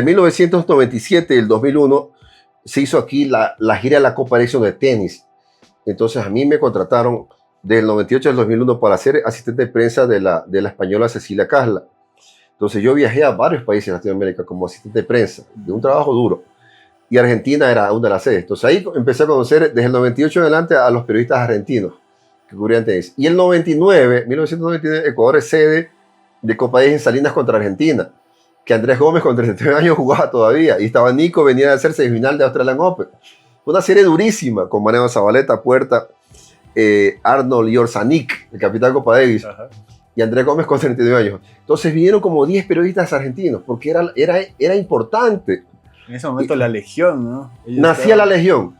1997 y el 2001 se hizo aquí la gira de la Copa Ericsson de tenis. Entonces a mí me contrataron del 98 al 2001 para ser asistente de prensa de la española Cecilia Casla. Entonces yo viajé a varios países de Latinoamérica como asistente de prensa, de un trabajo duro. Y Argentina era una de las sedes. Entonces ahí empecé a conocer desde el 98 en adelante a los periodistas argentinos que cubrían tenis. Y el 1999, Ecuador es sede de Copa Davis en Salinas contra Argentina, que Andrés Gómez con 33 años jugaba todavía. Y estaba Nico, venía a hacer semifinal de Australian Open. Fue una serie durísima con Mariano Zabaleta, Puerta, Arnold y Orzanik, el capitán de Copa Davis. Ajá. Y Andrés Gómez con 39 años. Entonces vinieron como 10 periodistas argentinos, porque era importante. En ese momento la Legión, ¿no? Nacía la Legión.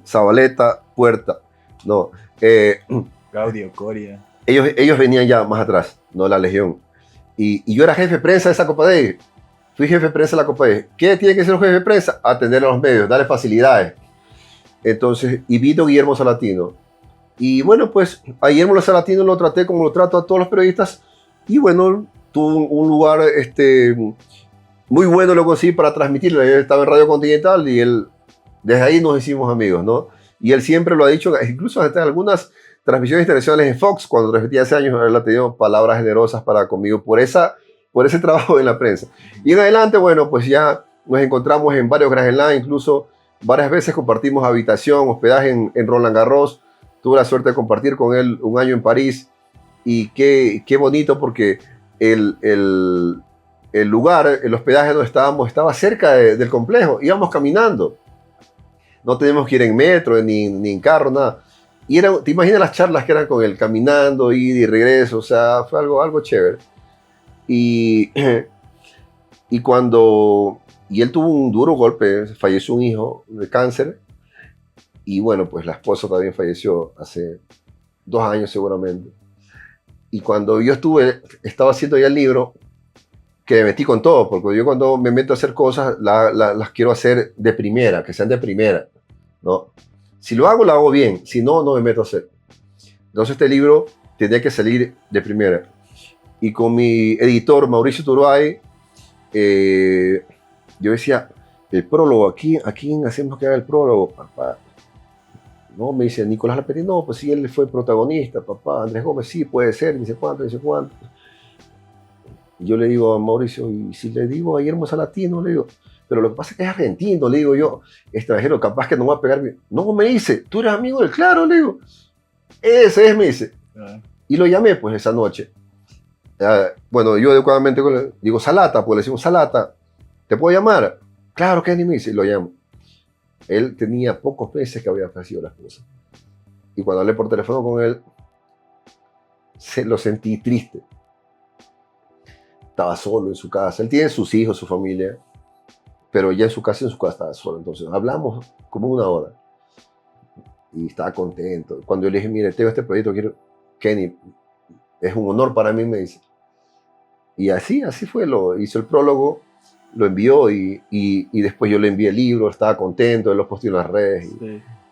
Zabaleta, Puerta, no. Gaudio, Coria. Ellos venían ya más atrás, no la Legión. Y yo era jefe de prensa de esa Copa Davis. Fui jefe de prensa de la Copa Davis. ¿Qué tiene que ser un jefe de prensa? Atender a los medios, darle facilidades. Entonces, y vino Guillermo Salatino. Y bueno, pues a Guillermo Salatino lo traté como lo trato a todos los periodistas. Y bueno, tuvo un lugar muy bueno, lo conseguí para transmitirlo. Él estaba en Radio Continental y desde ahí nos hicimos amigos, ¿no? Y él siempre lo ha dicho, incluso hasta algunas transmisiones internacionales en Fox, cuando transmitía hace años, él ha tenido palabras generosas para conmigo por ese trabajo en la prensa. Y en adelante, bueno, pues ya nos encontramos en varios Grand Slam, incluso varias veces compartimos habitación, hospedaje en Roland Garros. Tuve la suerte de compartir con él un año en París y qué bonito porque el lugar, el hospedaje donde estábamos, estaba cerca del complejo. Íbamos caminando. No teníamos que ir en metro, ni en carro, nada. Y te imaginas las charlas que eran con él, caminando, ida y regreso. O sea, fue algo chévere. Y él tuvo un duro golpe, falleció un hijo de cáncer. Y bueno, pues la esposa también falleció hace 2 años seguramente. Y cuando yo estaba haciendo ya el libro, que me metí con todo, porque yo cuando me meto a hacer cosas, las quiero hacer de primera, que sean de primera, ¿no? Si lo hago bien, si no, no me meto a hacer. Entonces este libro tenía que salir de primera. Y con mi editor, Mauricio Turbay, yo decía, el prólogo, ¿a quién hacemos que haga el prólogo, papá? No, me dice Nicolás Lapetit, no, pues sí, él fue protagonista, papá. Andrés Gómez, sí, puede ser, dice cuánto. Y yo le digo a Mauricio, y si le digo a Guillermo Salatino, le digo, pero lo que pasa es que es argentino, le digo yo, extranjero, capaz que no va a pegar bien. No, me dice, tú eres amigo del Claro, le digo. Ese es, me dice. Y lo llamé, pues, esa noche. Bueno, yo adecuadamente digo, Salata, pues le decimos, Salata, ¿te puedo llamar? Claro, Kenny me dice, y lo llamo. Él tenía pocos meses que había fallecido la esposa. Y cuando hablé por teléfono con él, lo sentí triste. Estaba solo en su casa. Él tiene sus hijos, su familia, pero ya en su casa estaba solo. Entonces hablamos como 1 hora y estaba contento. Cuando yo le dije, mire, tengo este proyecto, quiero, Kenny, es un honor para mí, me dice. Y así fue, hizo el prólogo, lo envió y después yo le envié el libro, estaba contento, él lo posteó en las redes.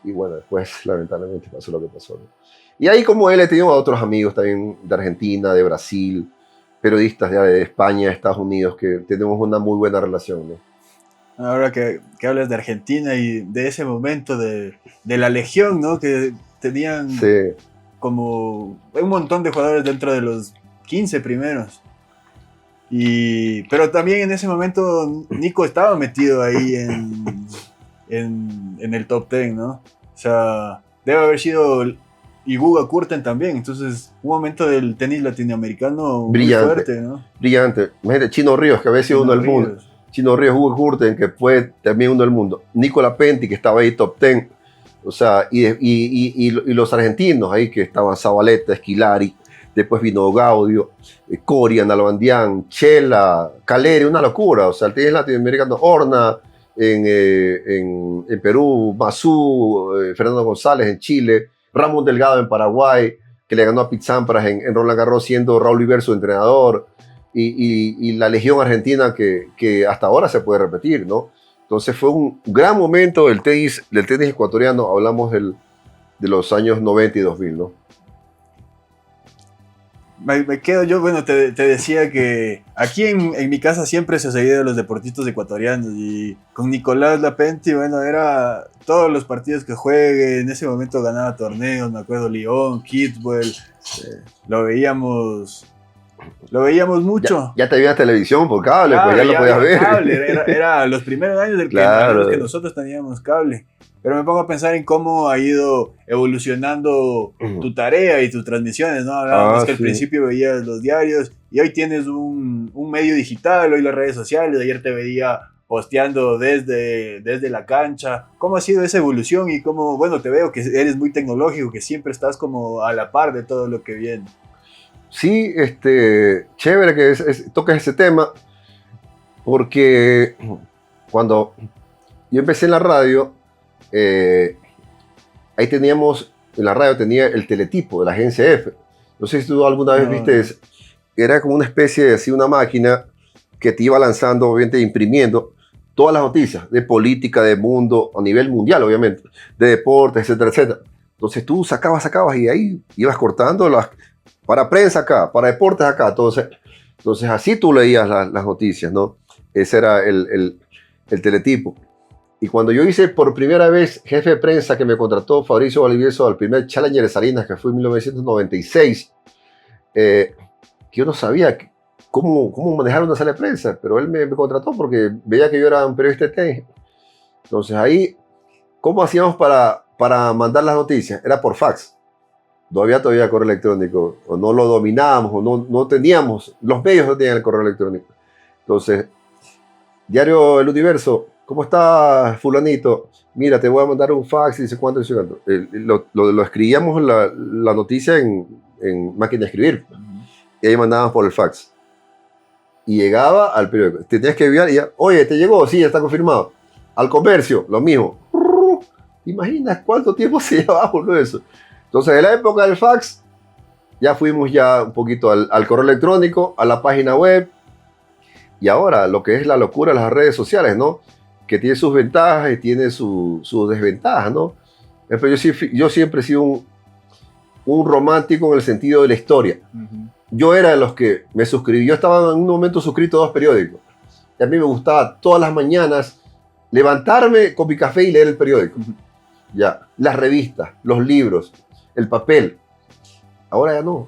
Y bueno, después lamentablemente pasó lo que pasó, ¿no? Y ahí como él he tenido a otros amigos también de Argentina, de Brasil, periodistas de España, Estados Unidos, que tenemos una muy buena relación, ¿no? Ahora que hablas de Argentina y de ese momento de la Legión, ¿no? Que tenían como un montón de jugadores dentro de los 15 primeros. Pero también en ese momento Nico estaba metido ahí en el top 10, ¿no? O sea, debe haber sido y Guga Kurten también. Entonces, un momento del tenis latinoamericano brillante, muy fuerte, ¿no? Brillante. Imagínate, Chino Ríos, que había sido uno del mundo. Chino Ríos, Guga Kurten, que fue también uno del mundo. Nicola Penti, que estaba ahí top 10. O sea, y los argentinos ahí, que estaban Zabaleta, Esquilari. Después vino Gaudio, Coria, Nalbandián, Chela, Caleri, una locura. O sea, el tenis latinoamericano, Horna en Perú, Mazú, Fernando González en Chile, Ramón Delgado en Paraguay, que le ganó a Pete Sampras en Roland Garros siendo Raúl Iber su entrenador, y la Legión Argentina que hasta ahora se puede repetir, ¿no? Entonces fue un gran momento del tenis ecuatoriano, hablamos de los años 90 y 2000, ¿no? Me quedo yo, bueno, te decía que aquí en mi casa siempre se seguía de los deportistas ecuatorianos y con Nicolás Lapenti, bueno, era todos los partidos que juegue, en ese momento ganaba torneos, me acuerdo, Lyon, Kitzbühel, lo veíamos mucho. Ya te veías televisión por cable, claro, pues ya lo podías ver. Cable, era los primeros años del claro. que nosotros teníamos cable. Pero me pongo a pensar en cómo ha ido evolucionando tu tarea y tus transmisiones, ¿no? Hablábamos que al principio veías los diarios y hoy tienes un medio digital, hoy las redes sociales, ayer te veía posteando desde la cancha. ¿Cómo ha sido esa evolución y cómo, bueno, te veo que eres muy tecnológico, que siempre estás como a la par de todo lo que viene? Sí, chévere que toques ese tema, porque cuando yo empecé en la radio, ahí teníamos, en la radio tenía el teletipo de la agencia F. No sé si tú alguna vez viste eso. Era como una especie de así, una máquina que te iba lanzando, obviamente imprimiendo todas las noticias de política, de mundo, a nivel mundial, obviamente, de deportes, etcétera, etcétera. Entonces tú sacabas y ahí ibas cortando para prensa acá, para deportes acá. Entonces así tú leías las noticias, ¿no? Ese era el teletipo. Y cuando yo hice por primera vez jefe de prensa, que me contrató Fabricio Valdivieso al primer Challenger de Salinas, que fue en 1996, que yo no sabía cómo manejar una sala de prensa, pero él me contrató porque veía que yo era un periodista de tenis. Entonces ahí, ¿cómo hacíamos para mandar las noticias? Era por fax. Todavía correo electrónico, o no lo dominábamos, o no teníamos, los medios no tenían el correo electrónico. Entonces, Diario El Universo, ¿cómo está fulanito? Mira, te voy a mandar un fax y dice cuánto, dice cuánto. Lo escribíamos la noticia en máquina de escribir. Y ahí mandábamos por el fax. Y llegaba al periódico. Tenías que enviar y ya, oye, ¿te llegó? Sí, ya está confirmado. Al comercio, lo mismo. ¿Te imaginas cuánto tiempo se llevaba por eso? Entonces, en la época del fax, ya fuimos ya un poquito al correo electrónico, a la página web. Y ahora, lo que es la locura de las redes sociales, ¿no? Que tiene sus ventajas y tiene sus desventajas, ¿no? Pero yo siempre he sido un romántico en el sentido de la historia. Yo era de los que me suscribí. Yo estaba en un momento suscrito a 2 periódicos. Y a mí me gustaba todas las mañanas levantarme con mi café y leer el periódico. Ya, las revistas, los libros, el papel. Ahora ya no.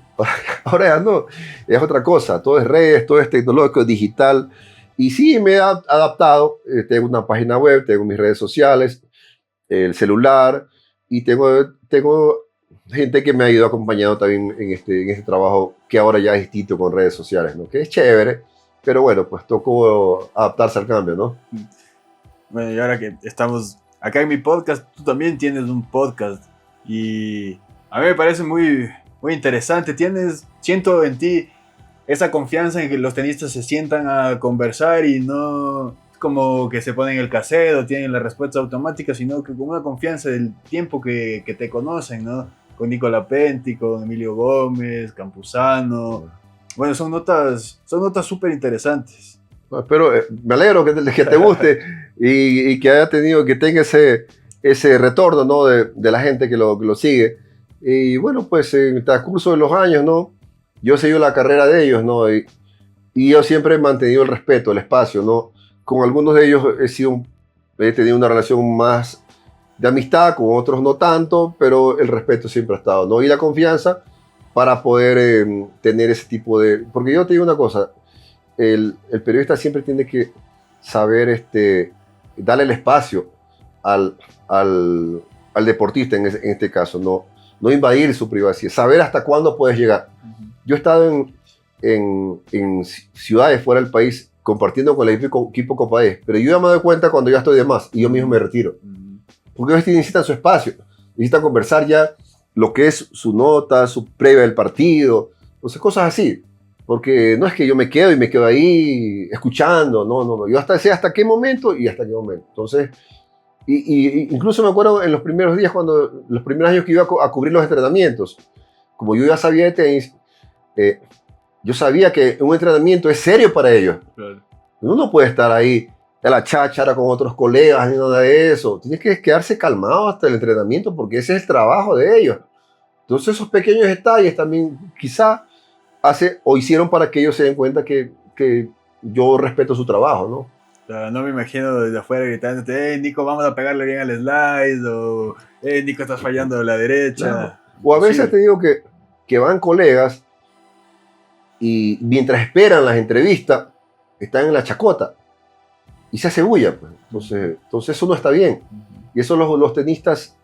Ahora ya no. Es otra cosa. Todo es redes, todo es tecnológico, digital. Y sí, me he adaptado. Tengo una página web, tengo mis redes sociales, el celular. Y tengo gente que me ha ido acompañando también en este trabajo que ahora ya es distinto con redes sociales, ¿no? Que es chévere, pero bueno, pues tocó adaptarse al cambio, ¿no? Bueno, y ahora que estamos acá en mi podcast, tú también tienes un podcast y a mí me parece muy, muy interesante. Siento en ti esa confianza en que los tenistas se sientan a conversar y no como que se ponen el cassette, tienen la respuesta automática, sino que con una confianza del tiempo que te conocen, ¿no? Con Nicola Penti, con Emilio Gómez, Campuzano. Bueno, son notas súper interesantes. Pero me alegro que te guste y que haya tenido, que tenga ese retorno, ¿no? de la gente que lo sigue. Y bueno, pues en el transcurso de los años, ¿no? Yo he seguido la carrera de ellos, ¿no? Y yo siempre he mantenido el respeto, el espacio, ¿no? Con algunos de ellos he tenido una relación más de amistad, con otros no tanto, pero el respeto siempre ha estado, ¿no? Y la confianza para poder tener ese tipo de... Porque yo te digo una cosa, el periodista siempre tiene que saber darle el espacio al deportista en este caso, no invadir su privacidad, saber hasta cuándo puedes llegar. Yo he estado en ciudades fuera del país compartiendo con el equipo Copaes, pero yo ya me doy cuenta cuando ya estoy de más y yo mismo me retiro. Porque ellos necesitan su espacio, necesitan conversar ya lo que es su nota, su previa del partido, no sé, cosas así. Porque no es que yo me quedo ahí escuchando, no, yo sé hasta qué momento y hasta qué momento. Entonces, incluso me acuerdo en los primeros días, los primeros años que iba a cubrir los entrenamientos, como yo ya sabía de tenis, yo sabía que un entrenamiento es serio para ellos. Claro. Uno no puede estar ahí a la cháchara con otros colegas ni nada de eso. Tienes que quedarse calmado hasta el entrenamiento porque ese es el trabajo de ellos. Entonces esos pequeños detalles también quizá hicieron para que ellos se den cuenta que yo respeto su trabajo, ¿no? Claro, no me imagino desde afuera gritándote, Nico, vamos a pegarle bien al slide, o Nico, estás fallando a la derecha. Claro. O a veces te digo que van colegas y mientras esperan las entrevistas, están en la chacota y se hace bulla, pues. Entonces eso no está bien. Y eso los tenistas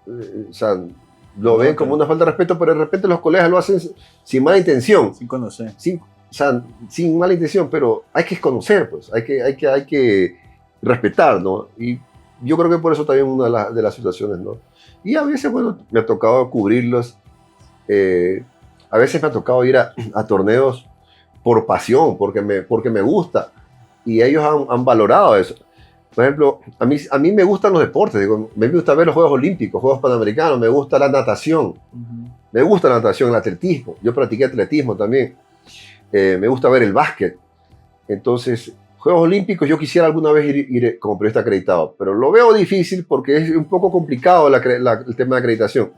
lo ven como una falta de respeto, pero de repente los colegas lo hacen sin mala intención. Sin conocer. Sin mala intención, pero hay que conocer, pues. Hay que respetar, ¿no? Y yo creo que por eso también una de las situaciones, ¿no? Y a veces, bueno, me ha tocado cubrirlos. A veces me ha tocado ir a torneos por pasión, porque me gusta. Y ellos han valorado eso. Por ejemplo, a mí me gustan los deportes. Digo, me gusta ver los Juegos Olímpicos, Juegos Panamericanos, me gusta la natación. Me gusta la natación, el atletismo. Yo practiqué atletismo también. Me gusta ver el básquet. Entonces, Juegos Olímpicos yo quisiera alguna vez ir como periodista acreditado, pero lo veo difícil porque es un poco complicado el tema de acreditación.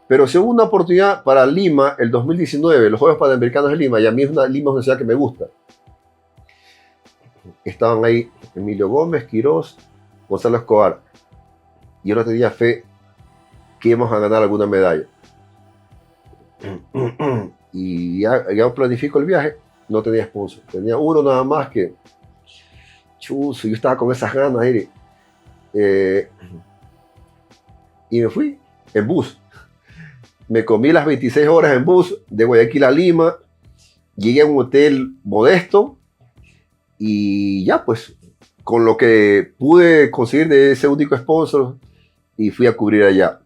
Pero si hubo una oportunidad para Lima, el 2019, los Juegos Panamericanos de Lima, y a mí Lima es una ciudad que me gusta. Estaban ahí Emilio Gómez, Quirós, Gonzalo Escobar. Y yo no tenía fe que íbamos a ganar alguna medalla. Y ya planifico el viaje, no tenía sponsor. Tenía uno nada más que... Chuzo, yo estaba con esas ganas. Y me fui en bus. Me comí las 26 horas en bus de Guayaquil a Lima. Llegué a un hotel modesto. Y ya pues, con lo que pude conseguir de ese único sponsor, y fui a cubrir allá.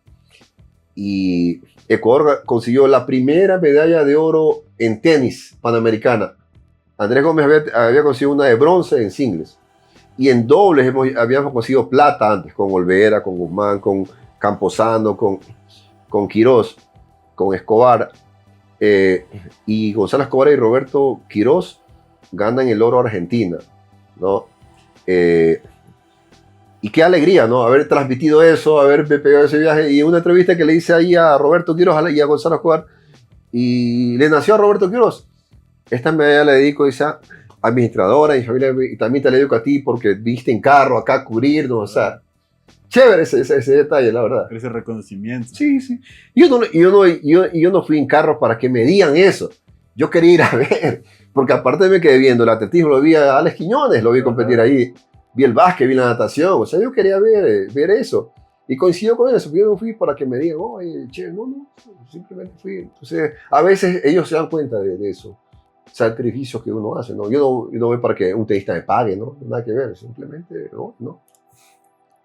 Y Ecuador consiguió la primera medalla de oro en tenis panamericana. Andrés Gómez había conseguido una de bronce en singles. Y en dobles habíamos conseguido plata antes, con Olvera, con Guzmán, con Camposano, con Quirós, con Escobar. Y Gonzalo Escobar y Roberto Quirós ganan el oro a Argentina, ¿no? Y qué alegría, ¿no? Haber transmitido eso, haber pegado ese viaje. Y una entrevista que le hice ahí a Roberto Quirós y a Gonzalo Escobar, y le nació a Roberto Quirós. Esta medalla la dedico a administradora y familia, y también te la dedico a ti porque viniste en carro acá a cubrirnos, o sea, chévere ese detalle, la verdad. Ese reconocimiento. Sí. Yo no fui en carro para que me digan eso. Yo quería ir a ver, porque aparte me quedé viendo el atletismo, lo vi a Alex Quiñones, lo vi competir ahí, vi el básquet, vi la natación, o sea, yo quería ver eso. Y coincidió con eso. Yo no fui para que me digan, oye, che, no, simplemente fui. Entonces, a veces ellos se dan cuenta de eso, sacrificios que uno hace, ¿no? Yo no voy para que un tenista me pague, ¿no? Nada que ver, simplemente, no.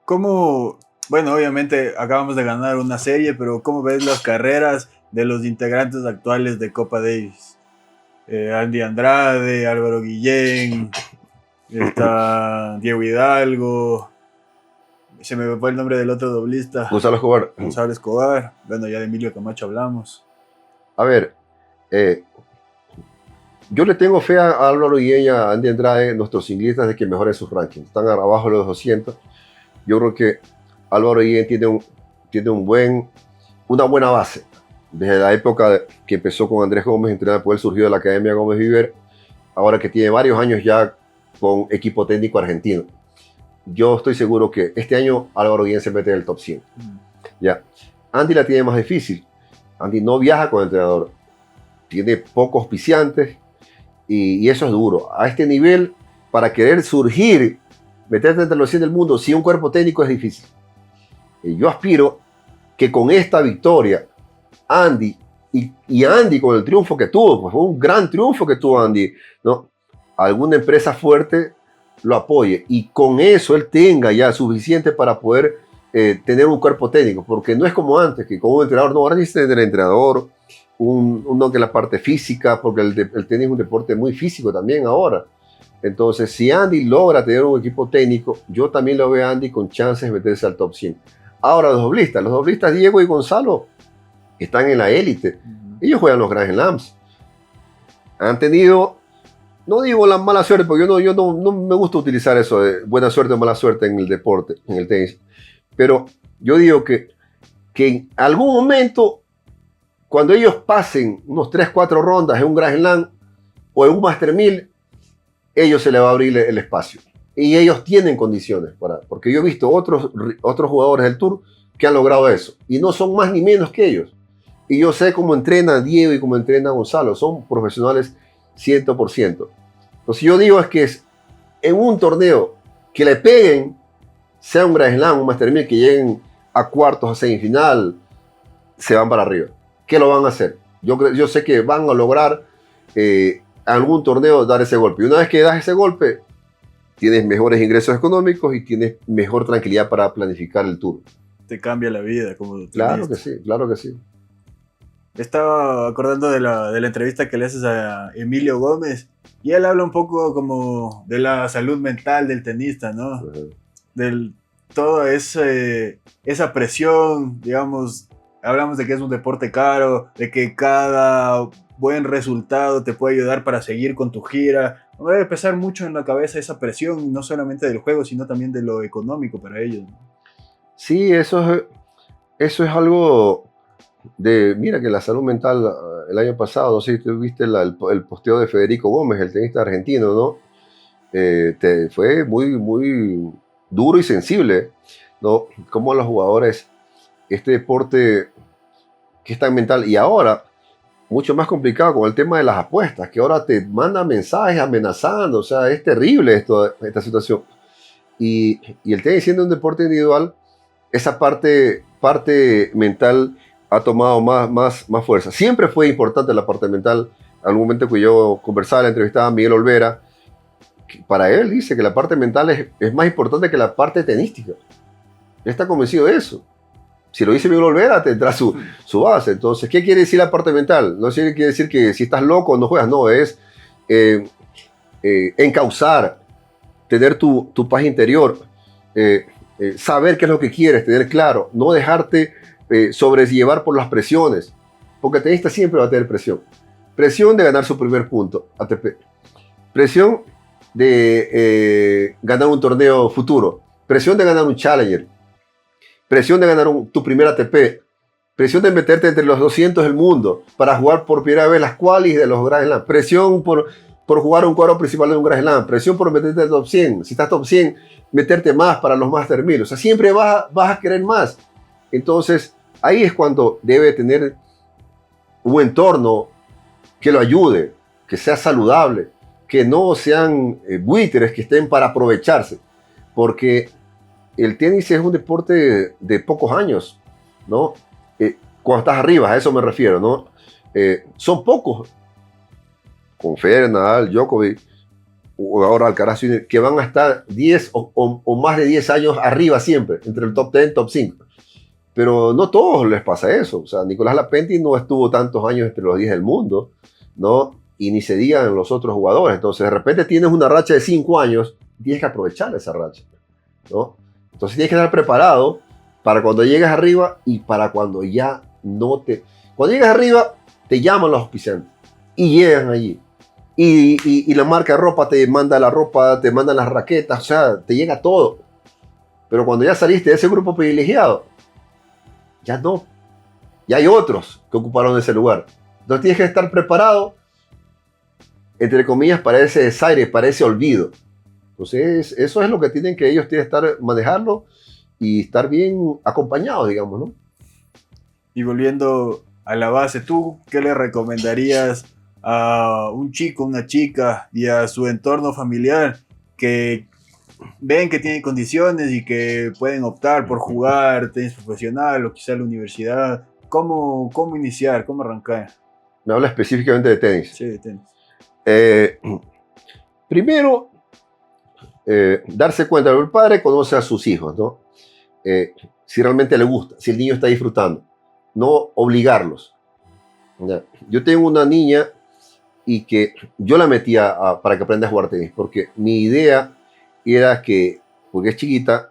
¿Cómo, bueno, obviamente acabamos de ganar una serie, pero cómo ves las carreras de los integrantes actuales de Copa Davis? Andy Andrade, Álvaro Guillén, está Diego Hidalgo, se me fue el nombre del otro doblista. Gonzalo Escobar. Gonzalo Escobar. Bueno, ya de Emilio Camacho hablamos. A ver, yo le tengo fe a Álvaro Guillén y a Andy Andrade, nuestros ciclistas, de que mejoren sus rankings. Están abajo de los 200. Yo creo que Álvaro Guillén tiene una buena base. Desde la época que empezó con Andrés Gómez, entrenador, pues él surgió de la Academia Gómez Viver, ahora que tiene varios años ya con equipo técnico argentino. Yo estoy seguro que este año Álvaro Guillén se mete en el top 100. Ya. Andy la tiene más difícil. Andy no viaja con el entrenador. Tiene pocos auspiciantes y eso es duro. A este nivel, para querer surgir, meterte entre los 100 del mundo sin un cuerpo técnico es difícil. Y yo aspiro que con esta victoria, Andy, y Andy con el triunfo que tuvo, pues fue un gran triunfo que tuvo Andy, ¿no? Alguna empresa fuerte lo apoye y con eso él tenga ya suficiente para poder tener un cuerpo técnico, porque no es como antes, que con un entrenador, no, ahora necesita tener entrenador, uno que la parte física, porque el tenis es un deporte muy físico también ahora. Entonces, si Andy logra tener un equipo técnico, yo también lo veo a Andy con chances de meterse al top 100. Ahora, los doblistas Diego y Gonzalo están en la élite. Ellos juegan los Grand Slams. Han tenido, no digo la mala suerte, porque yo no me gusta utilizar eso de buena suerte o mala suerte en el deporte, en el tenis. Pero yo digo que en algún momento, cuando ellos pasen unos 3-4 rondas en un Grand Slam o en un Master 1000, ellos se les va a abrir el espacio. Y ellos tienen condiciones porque yo he visto otros jugadores del Tour que han logrado eso. Y no son más ni menos que ellos. Y yo sé cómo entrena Diego y cómo entrena Gonzalo. Son profesionales 100%. Entonces yo digo es que en un torneo que le peguen, sea un Grand Slam, un Master 1000, que lleguen a cuartos, a semifinal, se van para arriba. ¿Qué lo van a hacer? Yo sé que van a lograr algún torneo dar ese golpe. Y una vez que das ese golpe, tienes mejores ingresos económicos y tienes mejor tranquilidad para planificar el tour. Te cambia la vida. Como claro que sí, claro que sí. Estaba acordando de la entrevista que le haces a Emilio Gómez y él habla un poco como de la salud mental del tenista, ¿no? Del toda esa presión, digamos, hablamos de que es un deporte caro, de que cada buen resultado te puede ayudar para seguir con tu gira. Debe pesar mucho en la cabeza esa presión, no solamente del juego, sino también de lo económico para ellos. Sí, eso es algo de, mira que la salud mental el año pasado, no sé si tú viste el posteo de Federico Gómez, el tenista argentino, ¿no? Fue muy, muy duro y sensible, ¿no? Como los jugadores, este deporte que es tan mental, y ahora mucho más complicado con el tema de las apuestas, que ahora te mandan mensajes amenazando, o sea, es terrible esta situación. Y el tenis siendo un deporte individual, esa parte mental ha tomado más fuerza. Siempre fue importante la parte mental. Al momento que yo conversaba, entrevistaba a Miguel Olvera, para él dice que la parte mental es más importante que la parte tenística. Él está convencido de eso. Si lo dice Miguel Olvera, tendrá su base. Entonces, ¿qué quiere decir la parte mental? No quiere decir que si estás loco no juegas, no, es encauzar, tener tu paz interior, saber qué es lo que quieres, tener claro, no dejarte sobrellevar por las presiones, porque el tenista siempre va a tener presión. Presión de ganar su primer punto, ATP. Presión de ganar un torneo futuro. Presión de ganar un Challenger. Presión de ganar tu primer ATP. Presión de meterte entre los 200 del mundo para jugar por primera vez las qualis de los Grand Slam. Presión por jugar un cuadro principal de un Grand Slam. Presión por meterte en top 100. Si estás top 100, meterte más para los Master 1000. O sea, siempre vas a querer más. Entonces, ahí es cuando debe tener un entorno que lo ayude, que sea saludable, que no sean buitres que estén para aprovecharse. Porque el tenis es un deporte de pocos años, ¿no? Cuando estás arriba, a eso me refiero, ¿no? Son pocos, con Federer, Nadal, Djokovic, o ahora Alcaraz, que van a estar 10 o más de 10 años arriba siempre, entre el top 10 top 5. Pero no todos les pasa eso. O sea, Nicolás Lapentti no estuvo tantos años entre los 10 del mundo, ¿no? Y ni se digan los otros jugadores. Entonces, de repente tienes una racha de 5 años, tienes que aprovechar esa racha, ¿no? Entonces tienes que estar preparado para cuando llegues arriba y para cuando ya no te... Cuando llegas arriba, te llaman los auspiciantes y llegan allí. Y la marca de ropa te manda la ropa, te mandan las raquetas, o sea, te llega todo. Pero cuando ya saliste de ese grupo privilegiado, ya no. Ya hay otros que ocuparon ese lugar. Entonces tienes que estar preparado, entre comillas, para ese desaire, para ese olvido. Entonces, eso es lo que tienen que ellos tienen que estar, manejarlo y estar bien acompañados, digamos, ¿no? Y volviendo a la base, ¿tú qué le recomendarías a un chico, una chica y a su entorno familiar que ven que tienen condiciones y que pueden optar por jugar tenis profesional o quizá la universidad? ¿Cómo iniciar? ¿Cómo arrancar? Me habla específicamente de tenis. Sí, de tenis. Primero, darse cuenta, el padre conoce a sus hijos, ¿no? Si realmente le gusta, si el niño está disfrutando, no obligarlos. ¿Ya? Yo tengo una niña y que yo la metía para que aprenda a jugar tenis, porque mi idea era que, porque es chiquita,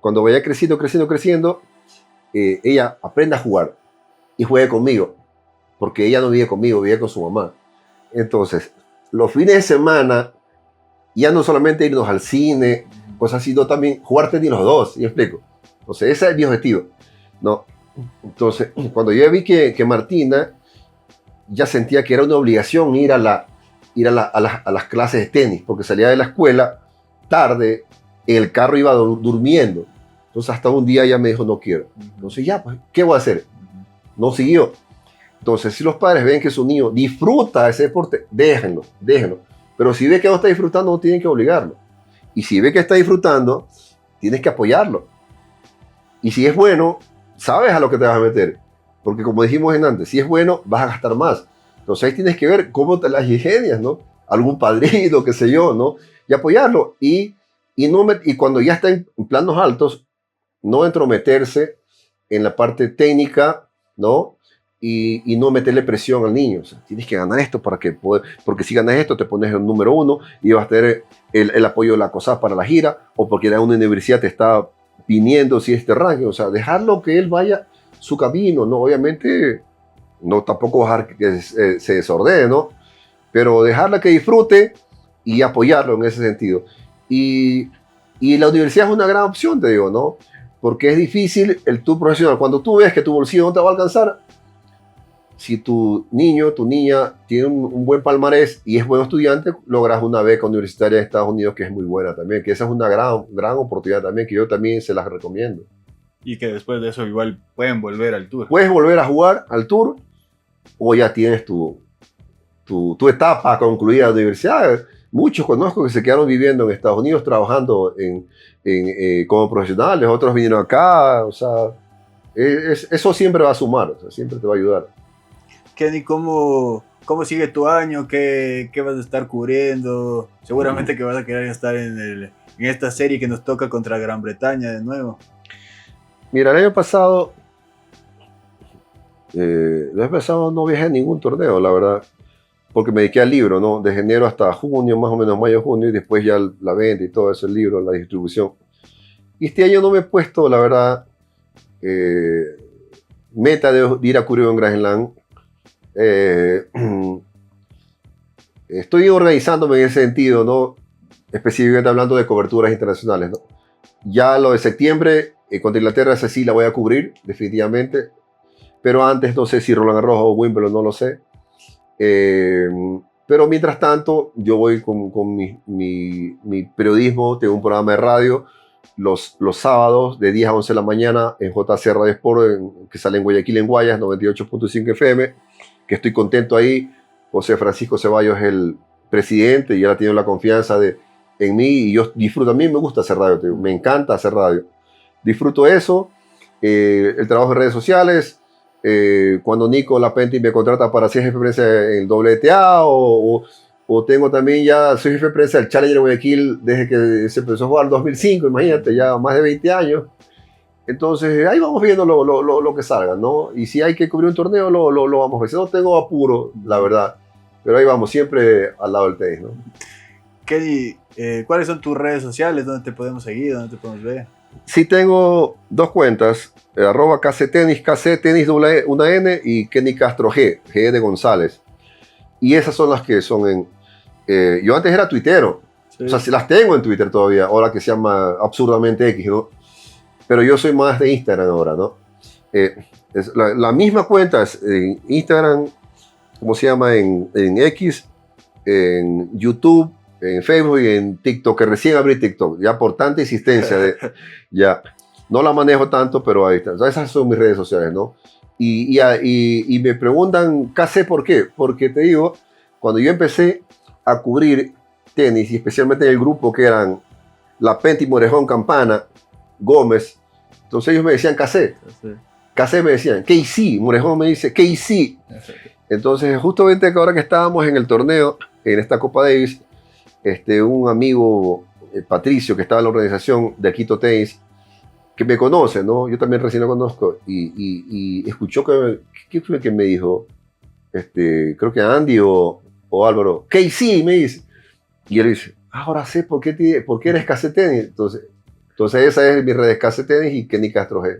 cuando vaya creciendo, ella aprenda a jugar y juegue conmigo, porque ella no vive conmigo, vive con su mamá. Entonces, los fines de semana, ya no solamente irnos al cine, cosas así, sino también jugar tenis los dos, ¿y explico? Entonces, ese es mi objetivo, ¿no? Entonces, cuando yo vi que Martina ya sentía que era una obligación ir a las clases de tenis, porque salía de la escuela tarde, en el carro iba durmiendo. Entonces, hasta un día ella me dijo, no quiero. Entonces, ya, pues, ¿qué voy a hacer? No siguió. Entonces, si los padres ven que su niño disfruta ese deporte, déjenlo. Pero si ve que no está disfrutando, no tienen que obligarlo. Y si ve que está disfrutando, tienes que apoyarlo. Y si es bueno, sabes a lo que te vas a meter. Porque como dijimos antes, si es bueno, vas a gastar más. Entonces ahí tienes que ver cómo te las ingenias, ¿no? Algún padrino, qué sé yo, ¿no? Y apoyarlo. Y cuando ya está en planos altos, no entrometerse en la parte técnica, ¿no? Y no meterle presión al niño. O sea, tienes que ganar esto porque si ganas esto te pones el número 1 y vas a tener el apoyo de la COSAF para la gira, o porque una universidad te está viniendo si este ranking. O sea, dejarlo que él vaya su camino, ¿no? Obviamente, no tampoco dejar que se desordene, ¿no? Pero dejarla que disfrute y apoyarlo en ese sentido. Y la universidad es una gran opción, te digo, ¿no? Porque es difícil el tour profesional. Cuando tú ves que tu bolsillo no te va a alcanzar, si tu niño, tu niña tiene un buen palmarés y es buen estudiante, logras una beca universitaria en Estados Unidos que es muy buena también, que esa es una gran oportunidad también, que yo también se las recomiendo. Y que después de eso igual pueden volver al tour. Puedes volver a jugar al tour o ya tienes tu etapa concluida de la universidad. Muchos conozco que se quedaron viviendo en Estados Unidos trabajando como profesionales, otros vinieron acá, o sea, eso siempre va a sumar, o sea, siempre te va a ayudar. Kenny, ¿cómo sigue tu año? ¿Qué vas a estar cubriendo? Seguramente que vas a querer estar en esta serie que nos toca contra Gran Bretaña de nuevo. Mira, el año pasado no viajé a ningún torneo, la verdad, porque me dediqué al libro, ¿no? Desde enero hasta junio, más o menos mayo, junio, y después ya la venta y todo eso, el libro, la distribución. Y este año no me he puesto, la verdad, meta de ir a cubrir un Grand Slam. Estoy organizándome en ese sentido, ¿no? Específicamente hablando de coberturas internacionales, ¿no? Ya lo de septiembre contra Inglaterra, esa sí la voy a cubrir definitivamente, pero antes no sé si Roland Garros o Wimbledon, no lo sé. Pero mientras tanto yo voy con mi periodismo. Tengo un programa de radio los sábados de 10 a 11 de la mañana en JC Radio Sport, que sale en Guayaquil, en Guayas, 98.5 FM, que estoy contento ahí. José Francisco Ceballos es el presidente y él ha tenido la confianza en mí, y yo disfruto. A mí me gusta hacer radio, me encanta hacer radio. disfruto eso, el trabajo en redes sociales, cuando Nico Lapenti me contrata para ser jefe de prensa en WTA o tengo también ya, soy jefe de prensa del Challenger Guayaquil desde que se empezó a jugar en 2005, imagínate, ya más de 20 años. Entonces, ahí vamos viendo lo que salga, ¿no? Y si hay que cubrir un torneo, lo vamos a ver. Si no tengo apuro, la verdad. Pero ahí vamos, siempre al lado del tenis, ¿no? Kelly, ¿cuáles son tus redes sociales? ¿Dónde te podemos seguir? ¿Dónde te podemos ver? Sí tengo dos cuentas, arroba KCTenis, KCTenis una N y Kenny Castro G de González. Y esas son las que son en... yo antes era tuitero, Sí. o sea, si las tengo en Twitter todavía, ahora que se llama absurdamente X, ¿no? Pero yo soy más de Instagram ahora, ¿no? Es la misma cuenta es en Instagram, ¿cómo se llama? En X, en YouTube, en Facebook y en TikTok, que recién abrí TikTok, ya por tanta insistencia ya, no la manejo tanto, pero ahí está. O sea, esas son mis redes sociales, ¿no? Y me preguntan, ¿qué sé por qué? Porque te digo, cuando yo empecé a cubrir tenis, y especialmente en el grupo que eran Lapenti, Morejón, Campana, Gómez, entonces ellos me decían Casé. Casé me decían, KC, Morejón me dice KC. Entonces, justamente ahora que estábamos en el torneo, en esta Copa Davis, un amigo, Patricio, que estaba en la organización de Quito Tennis, que me conoce, ¿no? Yo también recién lo conozco, y escuchó ¿qué fue que me dijo? Creo que Andy o Álvaro, KC, me dice. Y él dice, ahora sé por qué eres Casé Tenis. Entonces esa es mi red, Casé Tenis y Kenny Castro G.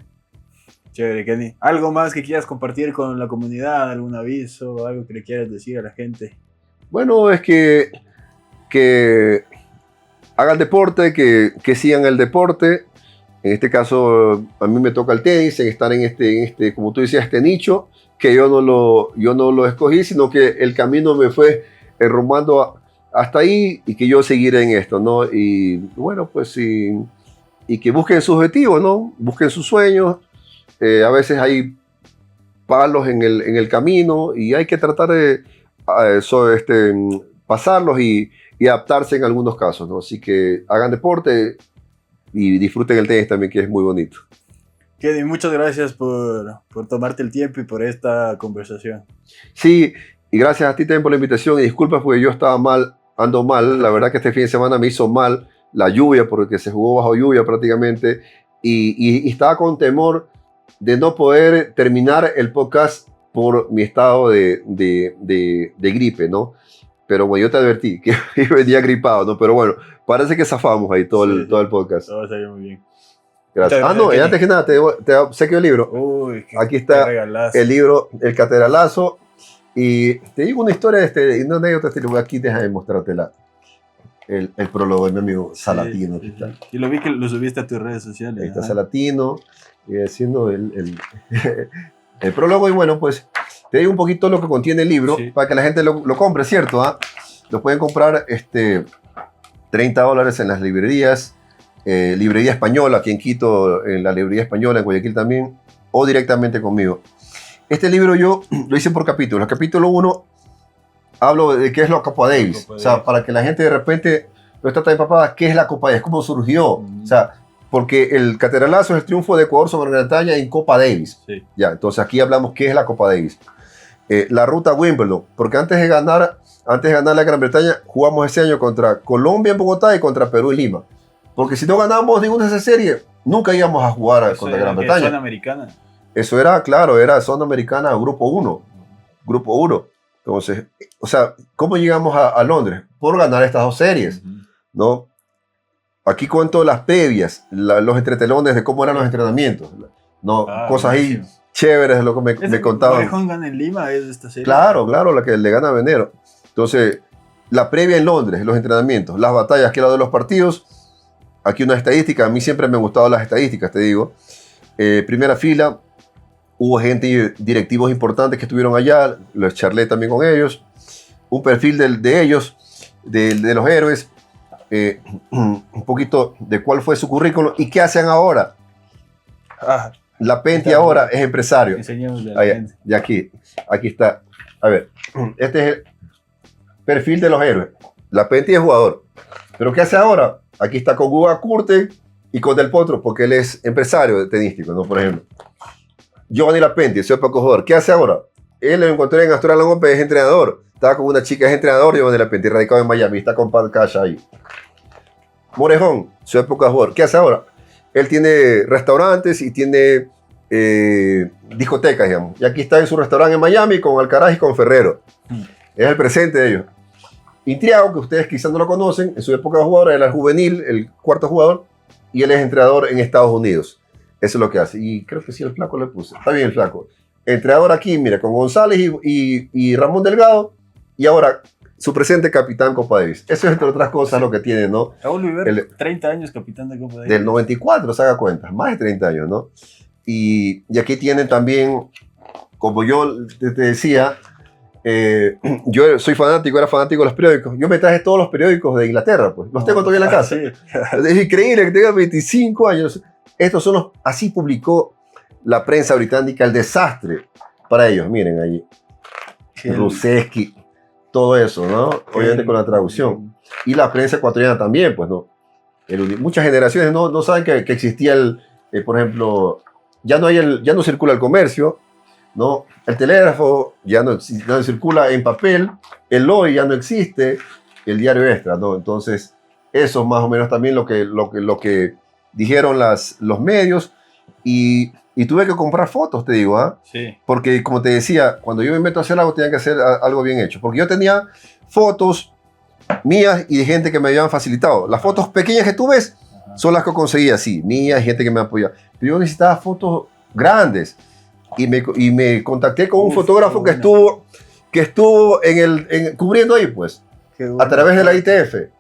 Chévere, Kenny. ¿Algo más que quieras compartir con la comunidad? ¿Algún aviso? ¿Algo que le quieras decir a la gente? Bueno, es que hagan deporte, que sigan el deporte. En este caso, a mí me toca el tenis, en estar en como tú decías, este nicho, que yo no lo escogí, sino que el camino me fue enrumbando hasta ahí y que yo seguiré en esto, ¿no? Y bueno, pues y que busquen sus objetivos, ¿no? Busquen sus sueños. A veces hay palos en el camino y hay que tratar de pasarlos y adaptarse en algunos casos, ¿no? Así que hagan deporte y disfruten el tenis también, que es muy bonito. Kenny, muchas gracias por tomarte el tiempo y por esta conversación. Sí, y gracias a ti también por la invitación y disculpas porque yo ando mal, la verdad que este fin de semana me hizo mal la lluvia porque se jugó bajo lluvia prácticamente y estaba con temor de no poder terminar el podcast por mi estado de gripe, ¿no? Pero bueno, yo te advertí que venía gripado, ¿no? Pero bueno, parece que zafamos ahí todo el podcast. Todo salió muy bien. Gracias. No, y antes que nada, te obsequio el libro. Uy, aquí está el libro, El Catedralazo. Y te digo una historia, una anécdota, aquí déjame mostrarte el prólogo de mi amigo Salatino. Sí. Y lo vi que lo subiste a tus redes sociales. Ahí está Salatino, y haciendo el prólogo. Y bueno, pues te digo un poquito lo que contiene el libro, para que la gente lo compre, ¿cierto? Lo pueden comprar $30 en las librerías, librería española, aquí en Quito, en la librería española, en Guayaquil también, o directamente conmigo. Este libro yo lo hice por capítulos. El capítulo 1 hablo de qué es la Copa Davis. O sea, para que la gente de repente no está tan empapada, ¿qué es la Copa Davis? ¿Cómo surgió? O sea, porque el Catedralazo es el triunfo de Ecuador sobre Gran Bretaña en Copa Davis. Sí. Ya, entonces aquí hablamos qué es la Copa Davis. La ruta a Wimbledon, porque antes de ganar la Gran Bretaña, jugamos ese año contra Colombia en Bogotá y contra Perú en Lima. Porque si no ganábamos ninguna de esas series, nunca íbamos a jugar contra Gran Bretaña. Zona americana. Eso era, claro, era zona americana, grupo 1. Grupo 1. Entonces, o sea, ¿cómo llegamos a Londres? Por ganar estas dos series, ¿no? Aquí cuento las previas, los entretelones de cómo eran los entrenamientos, ¿no? Cosas ahí chéveres de lo que me contaban. ¿Morejón gana en Lima es de esta serie? Claro, la que le gana a Venero. Entonces, la previa en Londres, los entrenamientos, las batallas, que era de los partidos. Aquí una estadística, a mí siempre me han gustado las estadísticas, te digo. Primera fila, hubo gente, directivos importantes que estuvieron allá, los charlé también con ellos. Un perfil de ellos, de los héroes, un poquito de cuál fue su currículum y qué hacen ahora. Lapenti ahora es empresario. Y aquí está. A ver, este es el perfil de los héroes. Lapenti es jugador. ¿Pero qué hace ahora? Aquí está con Guga Kurten, Y con Del Potro, porque él es empresario tenístico, ¿no? Por ejemplo. Giovanni Lapenti, soy poco jugador. ¿Qué hace ahora? Él lo encontré en Astorga López, es entrenador. Estaba con una chica, es entrenador, Giovanni Lapenti, radicado en Miami. Está con Pat Cash ahí. Morejón, su época de jugador. ¿Qué hace ahora? Él tiene restaurantes y tiene discotecas, digamos. Y aquí está en su restaurante en Miami con Alcaraz y con Ferrero. Es el presente de ellos. Intriago, que ustedes quizás no lo conocen, en su época de jugador era el juvenil, el cuarto jugador, y él es entrenador en Estados Unidos. Eso es lo que hace. Y creo que sí, el flaco le puse. Está bien el flaco. Entrenador aquí, mira, con González y Ramón Delgado, y ahora su presente capitán Copa Davis. Eso es, entre otras cosas, lo que tiene, ¿no? Raúl Viver, 30 años capitán de Copa Davis. Del 94, se haga cuenta, más de 30 años, ¿no? Y aquí tienen también, como yo te decía, yo soy fanático, era fanático de los periódicos. Yo me traje todos los periódicos de Inglaterra, pues. Los tengo todavía en la casa. Sí. Es increíble que tenga 25 años. Estos son los, así publicó la prensa británica el desastre para ellos. Miren allí. Ruseski, todo eso, ¿no? Obviamente con la traducción. Y la prensa ecuatoriana también, pues, ¿no? Muchas generaciones no saben que existía por ejemplo, ya no circula el comercio, ¿no? El telégrafo ya no circula en papel, el hoy ya no existe, el diario extra, ¿no? Entonces, eso es más o menos también lo que dijeron los medios y tuve que comprar fotos, te digo, ¿ah? Sí. Porque, como te decía, cuando yo me meto a hacer algo, tenía que hacer algo bien hecho, porque yo tenía fotos mías y de gente que me habían facilitado. Las fotos pequeñas que tú ves son las que conseguía, sí, mías y gente que me apoya. Pero yo necesitaba fotos grandes y me contacté con un fotógrafo que estuvo cubriendo ahí, pues, a través de la ITF.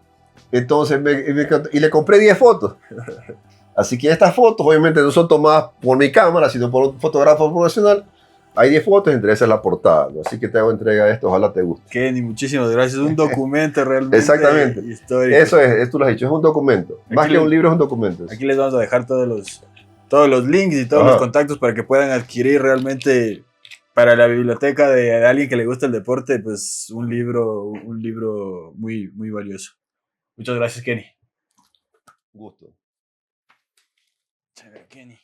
Entonces, y le compré 10 fotos. Así que estas fotos, obviamente, no son tomadas por mi cámara, sino por un fotógrafo profesional. Hay 10 fotos, entre esas la portada, ¿no? Así que te hago entrega de esto, ojalá te guste. Kenny, muchísimas gracias. Es un documento realmente Exactamente. Histórico. Eso es, tú lo has dicho, es un documento. Más que un libro, es un documento. Aquí les vamos a dejar todos los links y todos los contactos para que puedan adquirir realmente para la biblioteca de alguien que le gusta el deporte, pues un libro muy, muy valioso. Muchas gracias, Kenny. Gusto. Chévere, Kenny.